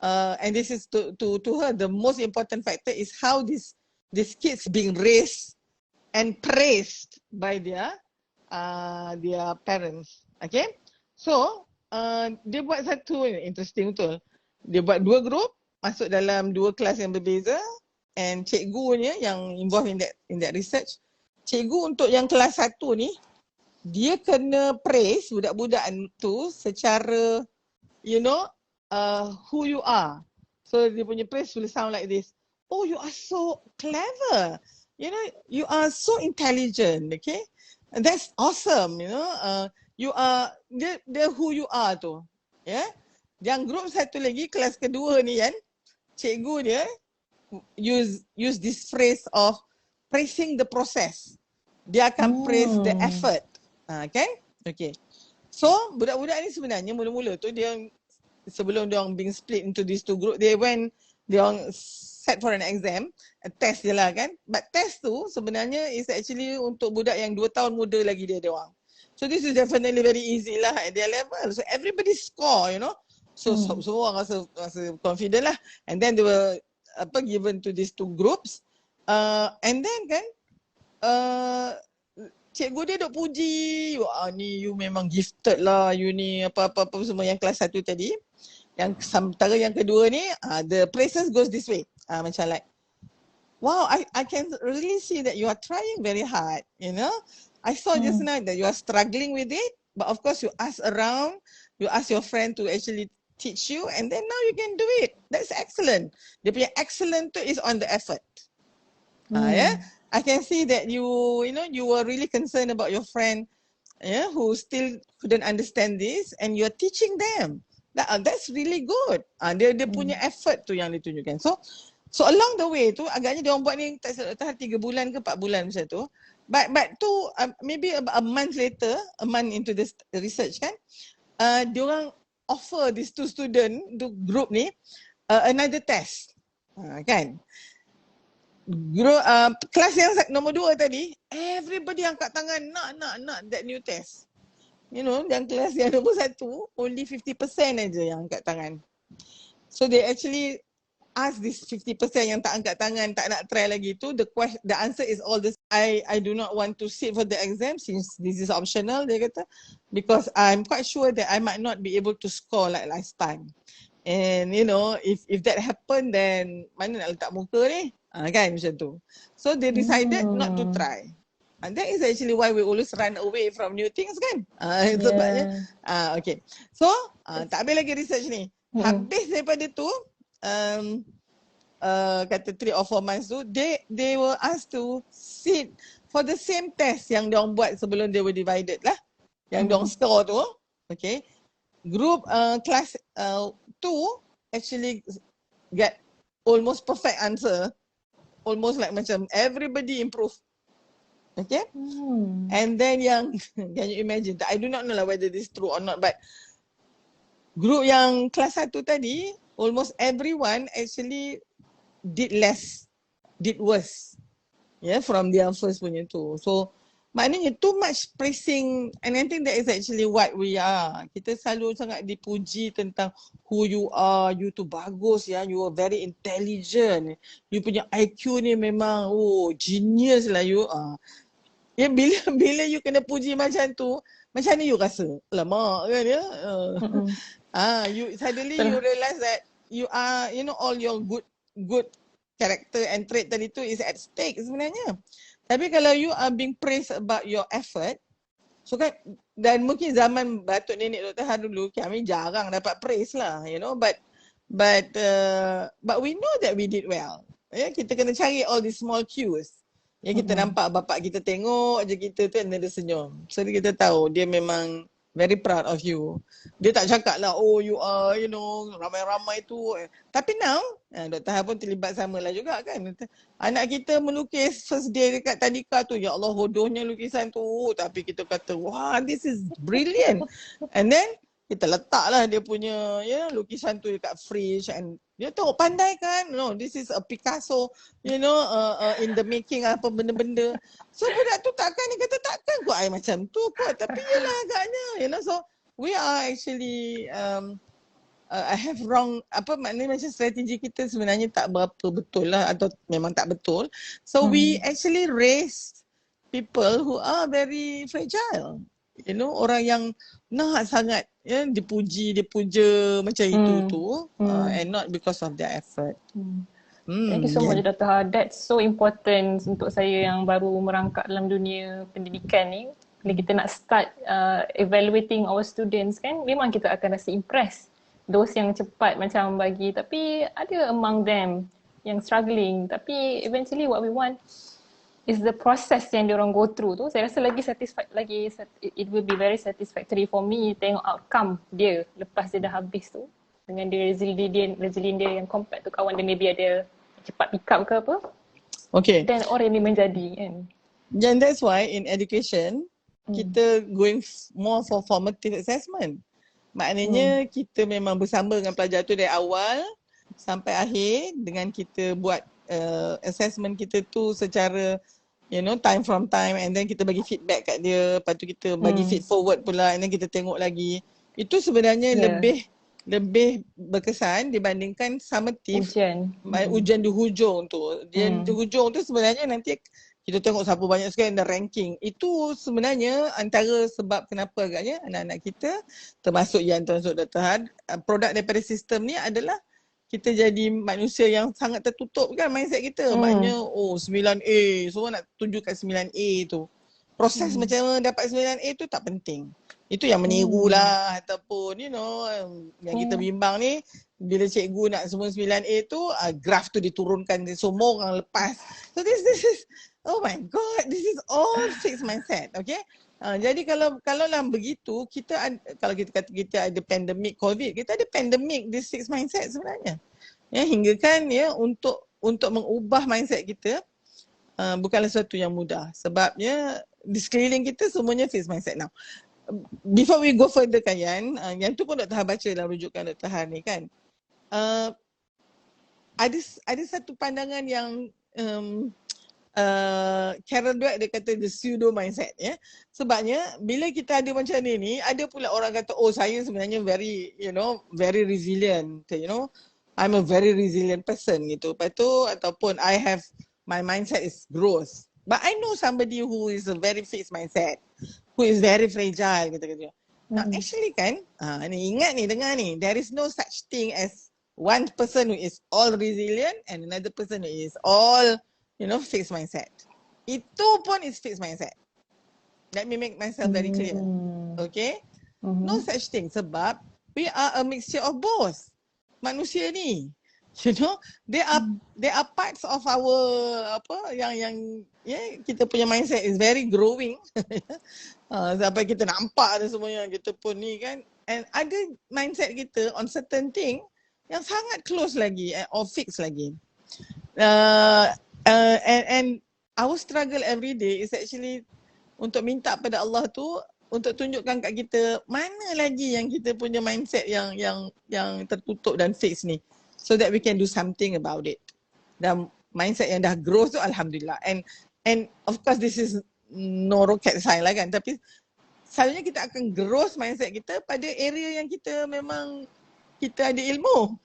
and this is to her the most important factor is how these kids being raised and praised by their parents. Okay, so dia buat satu interesting betul. Dia buat dua group masuk dalam dua kelas yang berbeza, and cikgunya yang involved in that research, cikgu untuk yang kelas 1 ni dia kena praise budak-budak tu secara who you are. So dia punya praise will sound like this. Oh, you are so clever. You are so intelligent, okay? And that's awesome, you are the who you are tu. Yang group satu lagi kelas kedua ni kan, cikgu dia use this phrase of praising the process. Dia akan praise the effort. Kan? Okay. So, budak-budak ni sebenarnya mula-mula tu dia sebelum dia orang being split into these two group, dia orang set for an exam, a test je lah kan. But test tu sebenarnya is actually untuk budak yang 2 tahun muda lagi dia orang. So this is definitely very easy lah at their level. So everybody score, So semua orang rasa confident lah. And then they were given to these two groups. And then kan, cikgu dia duk puji, ni you memang gifted lah, you ni apa-apa semua yang kelas 1 tadi. Yang sementara yang kedua ni, the praises goes this way. Macam like, wow, I can really see that you are trying very hard, I saw just now that you are struggling with it, but of course you ask around, you ask your friend to actually teach you, and then now you can do it. That's excellent. Dia punya excellent tu is on the effort. I can see that you were really concerned about your friend, who still couldn't understand this, and you're teaching them. That's really good. Dia punya effort tu yang ditunjukkan. So along the way tu, agaknya dia orang buat ni tak salah 3 bulan ke 4 bulan macam tu. But tu maybe about a month later, a month into this research kan, dia orang offer these two student, group ni, another test. Kan? Kelas yang nombor 2 tadi, everybody angkat tangan nak that new test. Yang kelas yang nombor 1, only 50% aja yang angkat tangan. So they actually ask this 50% yang tak angkat tangan, tak nak try lagi tu, the answer is all this. I do not want to sit for the exam since this is optional, dia kata, because I'm quite sure that I might not be able to score like last time. And if that happen, then mana nak letak muka ni? Kan macam tu. So they decided not to try. And that is actually why we always run away from new things kan. Sebabnya. Okay. So tak habis lagi research ni. Habis daripada tu, kata 3 or 4 months tu, they were asked to sit for the same test yang diorang buat sebelum they were divided lah. Yang diorang score tu. Okay. Group class 2 actually get almost perfect answer. Almost like macam everybody improve. Okay. And then yang, can you imagine, I do not know lah whether this is true or not, but group yang kelas 1 tadi, almost everyone actually did worse. From their first punya tu. So maknanya too much praising, and I think that is actually what we are. Kita selalu sangat dipuji tentang who you are, you tu bagus ya, you are very intelligent, you punya IQ ni memang genius lah you. Bila you kena puji macam tu, Macam mana you rasa? Lama kan ya? Mm-mm. You suddenly Betul. you realize that you are, you know, all your good character and trait tadi tu is at stake sebenarnya. Tapi kalau you are being praised about your effort, so kan, dan mungkin zaman Datuk Nenek Dr. Han dulu, kami jarang dapat praise lah, you know, but we know that we did well. Ya, kita kena cari all these small cues. Ya, kita nampak bapak kita tengok je kita tu, and then dia senyum. So kita tahu dia memang very proud of you. Dia tak cakap lah, oh you are, you know, ramai-ramai tu. Tapi now, Dr. Han pun terlibat sama lah juga kan. Anak kita melukis first day dekat tadika tu, ya Allah hodohnya lukisan tu. Tapi kita kata, wah this is brilliant. And then, kita letaklah dia punya lukisan tu dekat fridge, and dia tahu pandai kan, no, this is a Picasso, you know, in the making, apa benda-benda. So budak tu takkan, dia kata takkan kot I macam tu kot, tapi yelah agaknya, you know. So we are actually I have wrong, apa maknanya macam strategi kita sebenarnya tak berapa betul lah, atau memang tak betul. So we actually raise people who are very fragile. You know, orang yang nak sangat dipuji, dipuja macam itu tu, and not because of their effort. Thank you so much Dr. Ha. That's so important untuk saya yang baru merangkak dalam dunia pendidikan ni. Bila kita nak start evaluating our students kan, memang kita akan rasa impressed. Those yang cepat macam bagi, tapi ada among them yang struggling. Tapi eventually what we want is the process yang diorang go through tu. Saya rasa it will be very satisfactory for me tengok outcome dia lepas dia dah habis tu, dengan dia resilient dia yang compared to kawan dia maybe ada cepat pick up ke apa. Okay. Then orang ni menjadi kan. And that's why in education kita going more for formative assessment. Maknanya kita memang bersama dengan pelajar tu dari awal sampai akhir, dengan kita buat assessment kita tu secara, you know, time from time, and then kita bagi feedback kat dia, lepas tu kita bagi feed forward pula, and then kita tengok lagi. Itu sebenarnya lebih berkesan dibandingkan summative ujian di hujung tu. Ujian di hujung tu sebenarnya nanti kita tengok siapa banyak sekali dan ranking. Itu sebenarnya antara sebab kenapa agaknya anak-anak kita, termasuk Dr. Han, produk daripada sistem ni adalah kita jadi manusia yang sangat tertutup kan mindset kita. Maknanya 9A, semua nak tunjukkan 9A tu. Proses macam mana dapat 9A tu tak penting. Itu yang meniru lah, ataupun you know, yang kita bimbang ni, bila cikgu nak semua 9A tu, graf tu diturunkan, semua orang lepas. So this is, oh my god, this is all fixed mindset, okay? Jadi kalau lah begitu, kalau kita kata kita ada pandemik COVID, kita ada pandemik this fixed mindset sebenarnya. Ya, hingga kan ya, untuk mengubah mindset kita bukanlah sesuatu yang mudah, sebabnya di sekeliling kita semuanya fixed mindset. Now, before we go further kan Yan, yang tu pun Dr. Han baca dalam rujukan Dr. Han ni kan, ada satu pandangan yang Carol Dweck dia kata the pseudo mindset ya. Sebabnya bila kita ada macam ni, ada pula orang kata, oh saya sebenarnya very, you know, very resilient, you know, I'm a very resilient person gitu. Lepas tu ataupun I have, my mindset is growth. But I know somebody who is a very fixed mindset, who is very fragile gitu. Now actually kan, ni ingat ni, dengar ni, there is no such thing as one person who is all resilient and another person who is all, you know, fixed mindset. Itu pun is fixed mindset. Let me make myself very clear. Okay? No such thing, sebab we are a mixture of both. Manusia ni, you know, they are parts of our yang kita punya mindset is very growing. Sampai kita nampak ada semuanya kita pun ni kan, and ada mindset kita on certain thing yang sangat close lagi or fixed lagi. And our struggle every day is actually untuk minta pada Allah tu untuk tunjukkan kat kita mana lagi yang kita punya mindset yang tertutup dan fixed ni, so that we can do something about it. Dan mindset yang dah grow tu alhamdulillah, and of course this is no rocket science lah kan, tapi selalunya kita akan growth mindset kita pada area yang kita memang kita ada ilmu.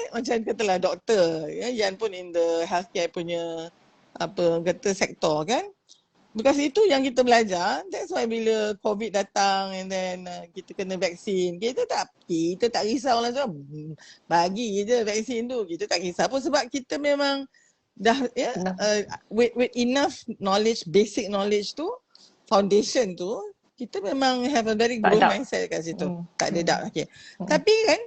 Macam katalah doktor, Yan pun in the healthcare punya apa kata sektor kan. Because itu yang kita belajar. That's why bila COVID datang and then kita kena vaksin, kita tak risau orang tu. Bagi je vaksin tu. Kita tak risau pun sebab kita memang dah with enough knowledge, basic knowledge tu, foundation tu, kita memang have a very growth mindset kat situ. Tak ada doubt. Okay. Tapi kan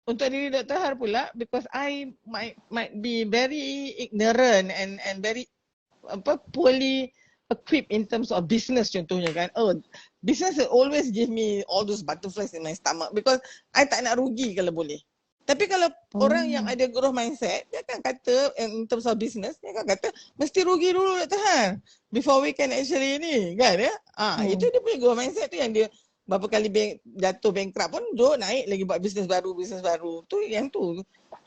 untuk diri Dr. Har pula, because I might be very ignorant and very poorly equipped in terms of business contohnya kan. Business will always give me all those butterflies in my stomach because I tak nak rugi kalau boleh. Tapi kalau orang yang ada growth mindset, dia akan kata in terms of business, dia akan kata mesti rugi dulu Dr. Har before we can actually ni kan ya. Itu dia punya growth mindset tu yang dia berapa kali jatuh bankrupt pun duk naik lagi buat bisnes baru. Tu yang tu.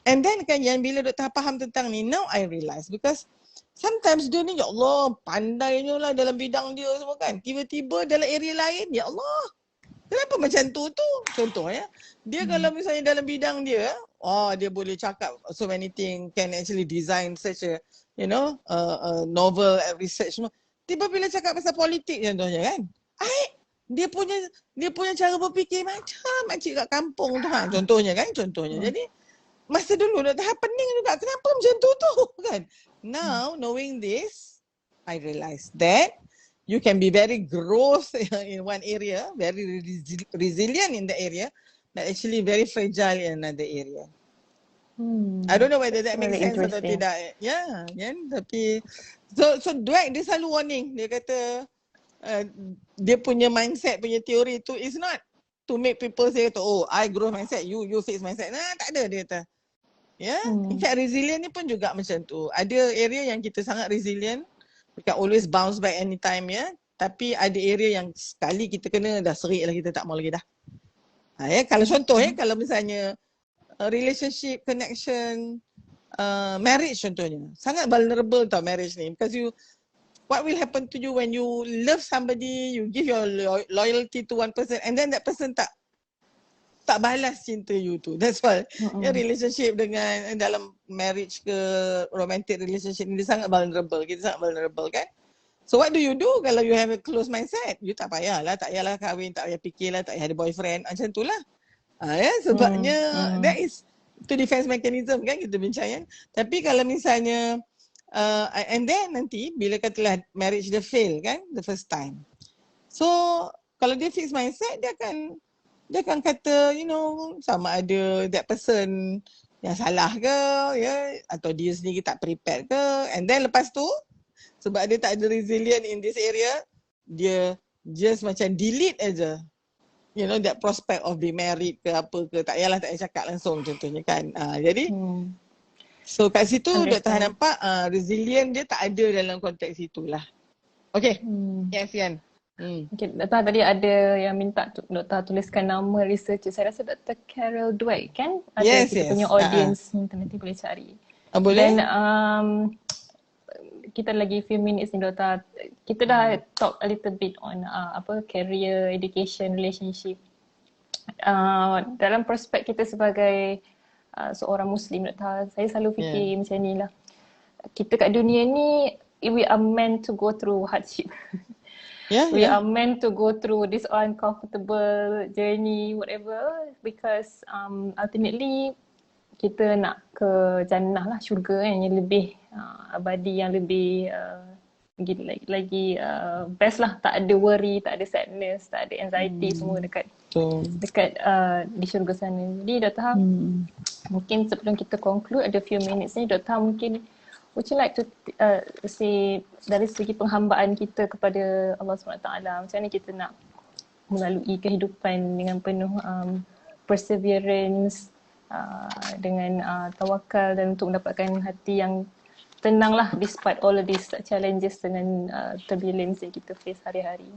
And then kan yang bila Dr. Har faham tentang ni, now I realise because sometimes dia ni, ya Allah, pandainya lah dalam bidang dia semua kan. Tiba-tiba dalam area lain, ya Allah, kenapa macam tu? Contohnya, dia kalau misalnya dalam bidang dia, dia boleh cakap so many things, can actually design such a, novel and research semua. Tiba bila cakap pasal politik contohnya kan, dia punya cara berfikir macam makcik kat kampung tu contohnya. Jadi, masa dulu Dr. Har pening juga, kenapa macam tu kan. Now, knowing this, I realize that you can be very growth in one area, very resilient in the area, but actually very fragile in another area. I don't know whether that makes sense atau tidak. Yeah, tapi so Dweck dia selalu warning. Dia kata dia punya mindset, punya teori tu is not to make people say, I grow mindset, you fix mindset. Tak ada dia kata. In fact resilient ni pun juga macam tu. Ada area yang kita sangat resilient, we can always bounce back anytime tapi ada area yang sekali kita kena dah serik lah, kita tak mau lagi dah. Kalau contoh kalau misalnya relationship, connection, marriage contohnya, sangat vulnerable tau marriage ni, because what will happen to you when you love somebody, you give your loyalty to one person and then that person tak balas cinta you tu. That's why relationship dengan dalam marriage ke romantic relationship ni dia sangat vulnerable. Kita sangat vulnerable kan. So what do you do kalau you have a close mindset? You tak payahlah kahwin, tak payah fikirlah, tak payah ada boyfriend. Macam tu lah. Sebabnya that is to defense mechanism kan kita bincang kan. Tapi kalau misalnya and then nanti bila katalah marriage dia fail kan the first time. So kalau dia fix mindset, dia akan kata, sama ada that person yang salah ke, atau dia sendiri tak prepared ke. And then lepas tu, sebab dia tak ada resilient in this area, dia just macam delete aja, that prospect of being married ke apa ke. Tak payah cakap langsung contohnya kan. Jadi, so kat situ Dr. Har nampak resilient dia tak ada dalam konteks itulah. Okay, yes Yan. Okay, Dr. Har tadi ada yang minta Dr. Har tuliskan nama researcher. Saya rasa Dr. Carol Dweck kan? Ada kita punya audience nanti boleh cari. Boleh. Dan kita lagi few minutes ni Dr. Har. Kita dah talk a little bit on career, education, relationship. Dalam prospek kita sebagai seorang Muslim Dr. Har, saya selalu fikir macam ni lah. Kita kat dunia ni, we are meant to go through hardship. We are meant to go through this uncomfortable journey, whatever, because ultimately kita nak ke jannah lah, syurga kan, yang lebih abadi, yang lebih lagi best lah. Tak ada worry, tak ada sadness, tak ada anxiety, semua dekat di syurga sana. Jadi Dr. Har, mungkin sebelum kita conclude, ada few minutes ni, Dr. Har mungkin would you like to say dari segi penghambaan kita kepada Allah SWT, macam mana kita nak melalui kehidupan dengan penuh perseverance, dengan tawakal, dan untuk mendapatkan hati yang tenang lah despite all of these challenges dengan turbulence yang kita face hari-hari.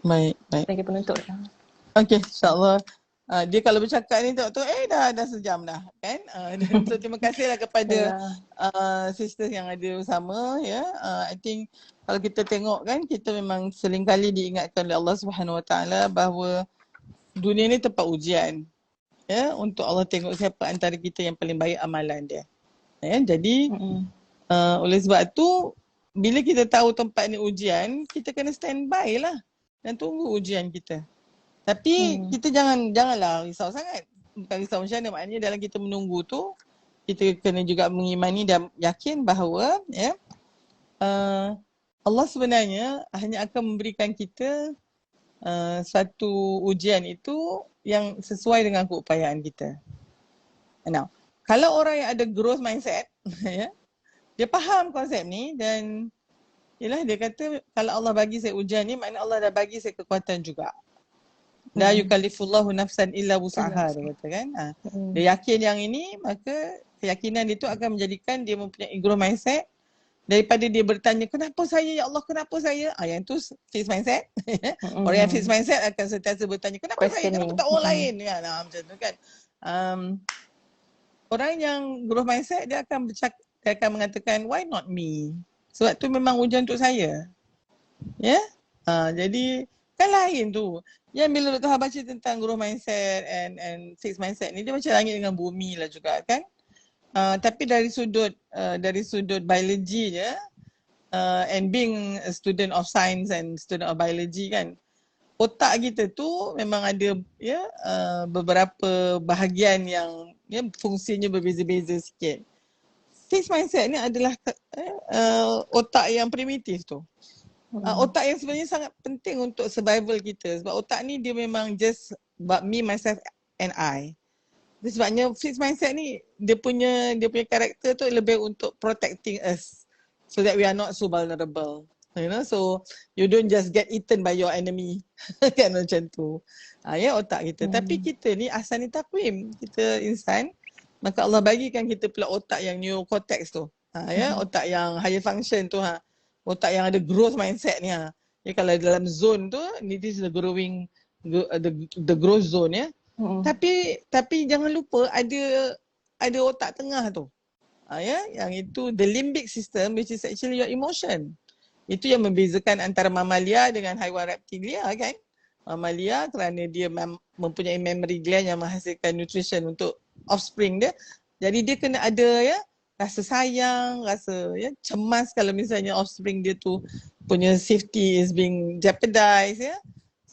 Baik. Sebagai penutup lah. Okay, insyaAllah. Dia kalau bercakap ni doktor, dah sejam dah kan. So terima kasihlah kepada sisters yang ada bersama I think kalau kita tengok kan, kita memang seringkali diingatkan oleh Allah Subhanahu Wa Taala bahawa dunia ni tempat ujian untuk Allah tengok siapa antara kita yang paling baik amalan dia. Jadi oleh sebab tu bila kita tahu tempat ni ujian, kita kena standby lah dan tunggu ujian kita. Tapi kita janganlah risau sangat. Bukan risau macam mana, maknanya dalam kita menunggu tu, kita kena juga mengimani dan yakin bahawa Allah sebenarnya hanya akan memberikan kita satu ujian itu yang sesuai dengan keupayaan kita. Now, kalau orang yang ada growth mindset, ya, dia faham konsep ni dan yelah dia kata kalau Allah bagi saya ujian ni, maknanya Allah dah bagi saya kekuatan juga. La yukallifullahu nafsan illa wus'aha, dia kata kan. Dia yakin yang ini, maka keyakinan itu akan menjadikan dia mempunyai growth mindset. Daripada dia bertanya, kenapa saya ya Allah, kenapa saya? Yang tu fixed mindset. Orang yang fixed mindset akan sentiasa bertanya, kenapa saya, kenapa tak orang lain? Kan? Macam tu kan. Orang yang growth mindset, dia akan mengatakan, why not me? Sebab tu memang ujian untuk saya. Ya? Jadi, kan lain tu. Yang bila Dr. Ha baca tentang growth mindset and fixed mindset ni, dia macam langit dengan bumi lah juga kan. Tapi dari sudut biologi je, and being a student of science and student of biology kan, otak kita tu memang ada beberapa bahagian yang fungsinya berbeza-beza sikit. Fixed mindset ni adalah otak yang primitif tu. Otak yang sebenarnya sangat penting untuk survival kita, sebab otak ni dia memang just about me, myself and I. Sebabnya fixed mindset ni dia punya karakter tu lebih untuk protecting us so that we are not so vulnerable. You know, so you don't just get eaten by your enemy. Kan macam tu. Ya, otak kita. Tapi kita ni asal ni takwim. Kita insan, maka Allah bagikan kita pula otak yang neocortex tu. Ya, otak yang higher function tu otak yang ada growth mindset ni Ya, kalau dalam zone tu, this is the growth zone ya. Tapi jangan lupa ada otak tengah tu. Yang itu the limbic system, which is actually your emotion. Itu yang membezakan antara mamalia dengan haiwan reptilia kan. Mamalia kerana dia mempunyai memory gland yang menghasilkan nutrition untuk offspring dia. Jadi dia kena ada rasa sayang, rasa cemas kalau misalnya offspring dia tu punya safety is being jeopardized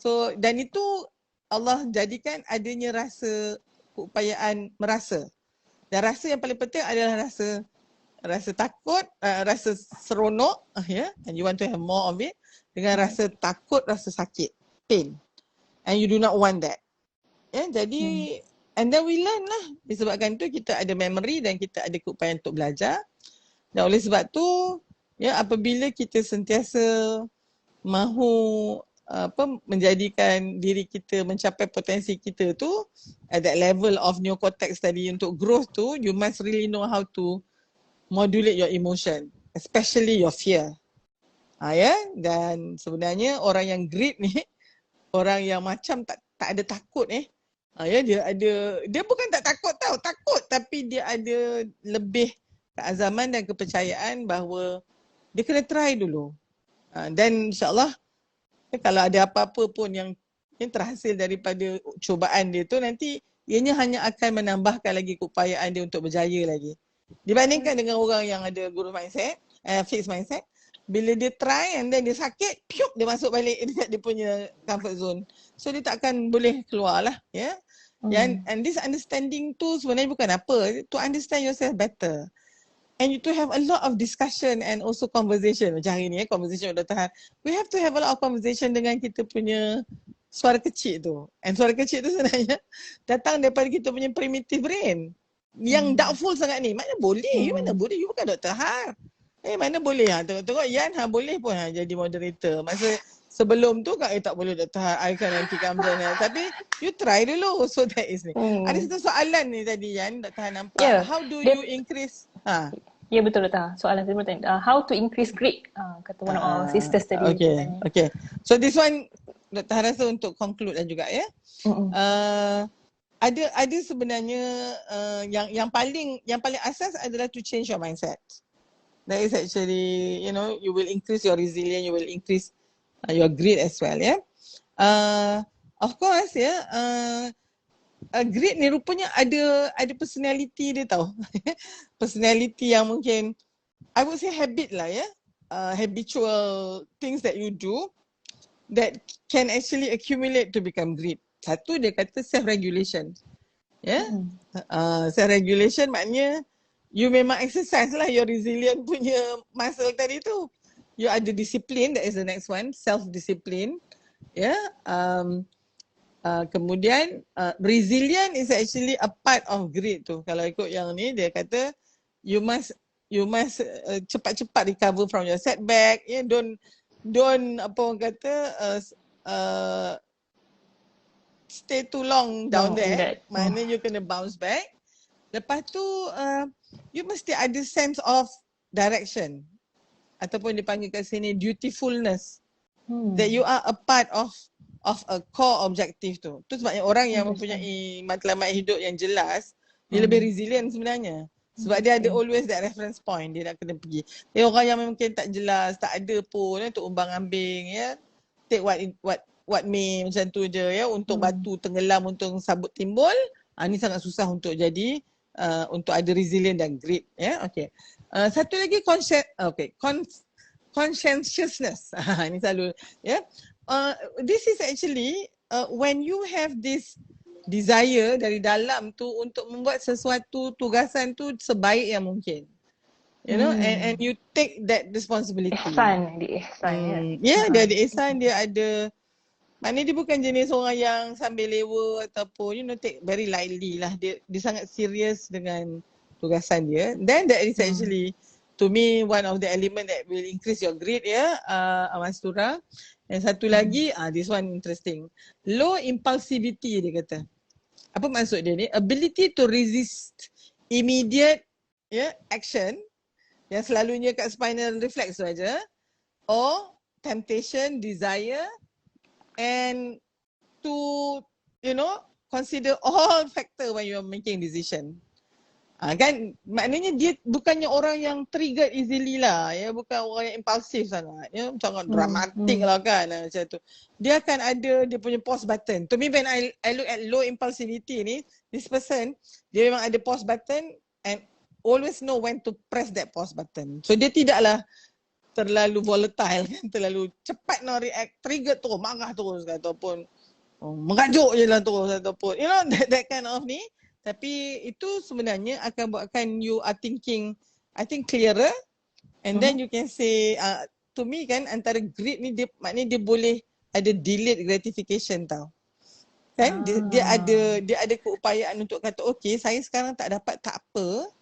So dan itu Allah jadikan adanya rasa keupayaan merasa. Dan rasa yang paling penting adalah rasa takut, rasa seronok, and you want to have more of it, dengan rasa takut, rasa sakit, pain. And you do not want that. Jadi and then we learn lah. Disebabkan tu kita ada memory dan kita ada keupayaan untuk belajar. Dan oleh sebab tu, apabila kita sentiasa mahu menjadikan diri kita mencapai potensi kita tu at that level of neocortex tadi untuk growth tu, you must really know how to modulate your emotion, especially your fear. Dan sebenarnya orang yang greed ni, orang yang macam tak ada takut dia bukan tak takut takut, tapi dia ada lebih keazaman dan kepercayaan bahawa dia kena try dulu. Dan insyaAllah kalau ada apa-apa pun yang terhasil daripada cubaan dia tu, nanti ianya hanya akan menambahkan lagi keupayaan dia untuk berjaya lagi. Dibandingkan dengan orang yang ada growth mindset, fixed mindset, bila dia try and then dia sakit, dia masuk balik dekat dia punya comfort zone. So dia tak akan boleh keluar lah. And this understanding tu sebenarnya bukan apa, to understand yourself better. And to have a lot of discussion and also conversation. Macam hari ni conversation with Dr. Han. We have to have a lot of conversation dengan kita punya suara kecil tu. And suara kecil tu sebenarnya datang daripada kita punya primitive brain. Yang doubtful sangat ni. Mana boleh? You mana boleh? You bukan Dr. Han. Mana boleh? Tengok Yan boleh pun jadi moderator. Masa sebelum tu kan tak boleh Dr. Han. I kan nanti kamera. Tapi you try dulu. So that is ni. Ada satu soalan ni tadi Yan, Dr. Han nampak. How do you increase? Ya betul Dr. Soalan saya bertanya, how to increase grade? Kata one of our sisters tadi. Okay. So this one Dr. Han rasa untuk conclude dan juga ada sebenarnya yang paling asas adalah to change your mindset. That is actually, you will increase your resilience, you will increase your grit as well, Of course, grit ni rupanya ada personality dia tau. Personality yang mungkin I would say habit lah habitual things that you do that can actually accumulate to become greed. Satu, dia kata self-regulation. Self-regulation maknanya you memang exercise lah your resilient punya muscle tadi tu. You ada disiplin, that is the next one, self-discipline. Kemudian resilient is actually a part of greed tu. Kalau ikut yang ni, dia kata you must cepat-cepat recover from your setback. Don't apa orang kata stay too long down there. Mana you kena bounce back. Lepas tu you mesti ada sense of direction, ataupun dipanggil kat sini dutifulness, that you are a part of a core objective tu. Tu sebabnya orang yang mempunyai matlamat hidup yang jelas, dia lebih resilient sebenarnya. Sebab dia ada always that reference point dia nak kena pergi. Orang yang mungkin tak jelas, tak ada pun untuk umbang ambing, take what may macam tu je, untuk batu tenggelam, untuk sabut timbul. Ni sangat susah untuk jadi untuk ada resilient dan grit. Satu lagi conscientiousness. Ini selalu this is actually when you have this desire dari dalam tu untuk membuat sesuatu tugasan tu sebaik yang mungkin. And you take that responsibility. Dia dia ada ihsan, dia ada, maknanya dia bukan jenis orang yang sambil lewa ataupun take very lightly lah. Dia sangat serius dengan tugasan dia. Then that is actually to me one of the element that will increase your grit, Mastura. And satu lagi, this one interesting. Low impulsivity dia kata. Apa maksud dia ni? Ability to resist immediate action yang selalunya kat spinal reflex saja, or temptation, desire, and to consider all factor when you are making decision. Kan maknanya dia bukannya orang yang triggered easily lah, bukan orang yang impulsif sangat, sangat dramatik lah kan, macam tu. Dia akan ada dia punya pause button. To me when I look at low impulsivity ni, this person dia memang ada pause button and always know when to press that pause button. So dia tidaklah terlalu volatile kan, terlalu cepat nak react, trigger terus, marah terus ataupun mengajuk je lah terus ataupun that kind of ni. Tapi itu sebenarnya akan buatkan you are thinking, I think, clearer, and then you can say to me kan, antara grit ni dia maknanya dia boleh ada delayed gratification tau. Kan dia ada keupayaan untuk kata okay, saya sekarang tak dapat tak apa,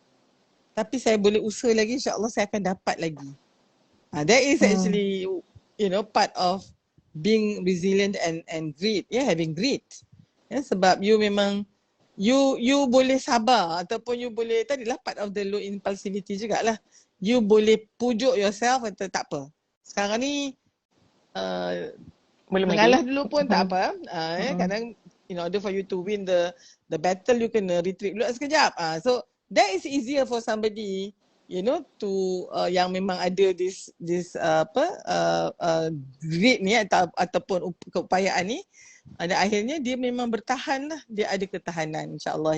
tapi saya boleh usaha lagi, insya-Allah saya akan dapat lagi. That is actually part of being resilient and grit, having grit. Sebab you memang you boleh sabar, ataupun you boleh, tadilah part of the low impulsivity jugalah. You boleh pujuk yourself atau tak apa. Sekarang ni mengalah dulu pun tak apa. Kadang in order for you to win the battle, you kena retreat dulu sekejap. So that is easier for somebody to yang memang ada this grit ni ataupun keupayaan ni. Ada akhirnya dia memang bertahan lah, dia ada ketahanan, insya-Allah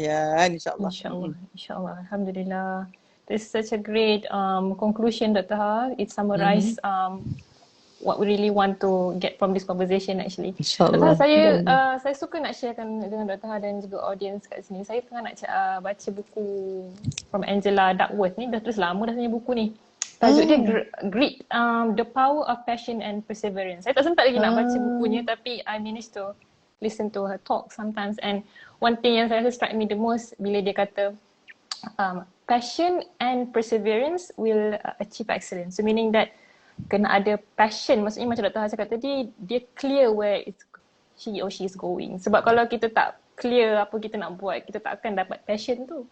insya-Allah. Insya-Allah. Alhamdulillah. This is such a great conclusion, Dr. Ha. It summarized what we really want to get from this conversation actually. InsyaAllah. Saya suka nak sharekan dengan Dr. Ha dan juga audience kat sini. Saya tengah nak baca buku from Angela Duckworth ni, dah terus lama dah sebenarnya buku ni. Tajuk dia Grit, The Power of Passion and Perseverance. Saya tak sempat lagi nak baca bukunya, tapi I managed to listen to her talk sometimes, and one thing yang saya rasa strike me the most bila dia kata passion and perseverance will achieve excellence. So meaning that kena ada passion, maksudnya macam Dr. Ha cakap tadi, dia clear where he or she is going. Sebab kalau kita tak clear apa kita nak buat, kita tak akan dapat passion tu.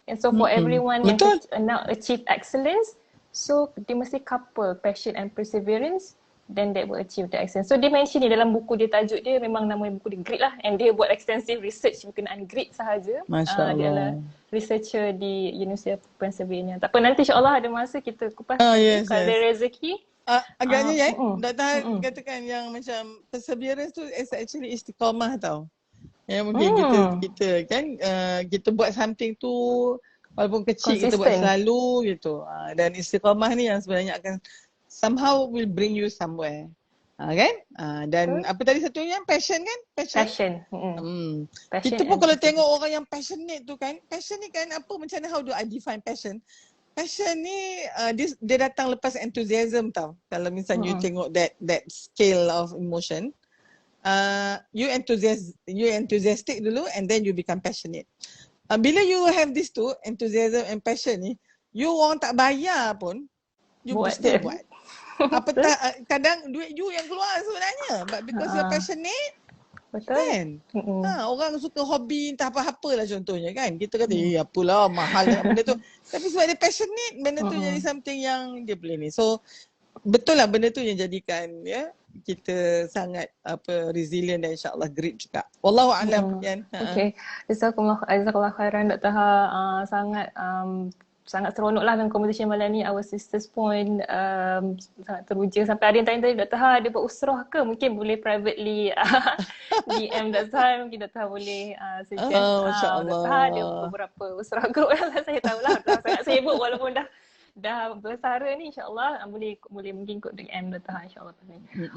And so for everyone yang nak achieve excellence, so dia mesti couple passion and perseverance, then that will achieve the excellence. So dia mention ni dalam buku dia, tajuk dia memang nama buku dia Grit lah, and dia buat extensive research berkenaan grit sahaja. Masya-Allah. Dia adalah researcher di University of Pennsylvania. Tak apa, nanti insya-Allah ada masa kita kupas kalau ada rezeki. Agaknya Dr. katakan yang macam perseverance tu is actually istiqamah tau. Mungkin kita kan kita buat something tu walaupun kecil, kita buat selalu gitu. Dan istiqamah ni yang sebenarnya akan somehow will bring you somewhere. Kan? Dan apa tadi satunya? Passion kan? Passion. Passion Kita pun and kalau persistence. tengok orang yang passionate tu kan, passion ni kan apa, macam mana, how do I define passion? Passion ni dia datang lepas enthusiasm tau. Kalau misalnya you tengok that scale of emotion, you enthusiastic dulu and then you become passionate. Bila you have this two, enthusiasm and passion ni, you orang tak bayar pun, you Buat still je. buat. Apa tak, kadang duit you yang keluar sebenarnya, but because you're passionate, Betul. kan? Orang suka hobi entah apa-apa lah contohnya kan. Kita kata, apalah mahal dengan benda tu. Tapi sebab dia passionate, benda tu jadi something yang dia boleh ni. So, betul lah benda tu yang jadikan kita sangat resilient dan insyaAllah great juga. Wallahu a'lam. Okay. Jazakallah khairan Dr. Ha. Sangat seronok lah dengan conversation malam ni. Our sisters pun sangat teruja. Sampai ada yang tanya tadi, Dr. Ha dia buat usrah ke? Mungkin boleh privately DM Dr. Ha. Mungkin Dr. Ha boleh suggest. Masya Allah. Dr. Ha ada beberapa usrah group yang saya tahulah. Dr. Ha sangat sibuk walaupun dah bersara ni, insyaAllah boleh mungkin ikut DM Dr. Ha insyaAllah.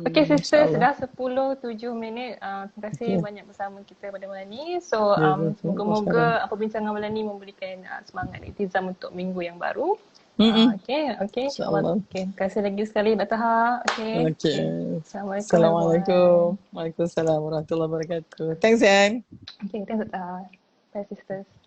Okay sisters, dah 10:07. Terima kasih banyak bersama kita pada malam ni. So semoga-moga perbincangan malam ni memberikan semangat netizen untuk minggu yang baru. Okay insyaAllah. Okay, terima kasih lagi sekali Dr. Ha. Okay. Assalamualaikum. Waalaikumsalam warahmatullahi wabarakatuh. Thanks, Anne. Okay, thanks Dr. Ha. Bye sisters.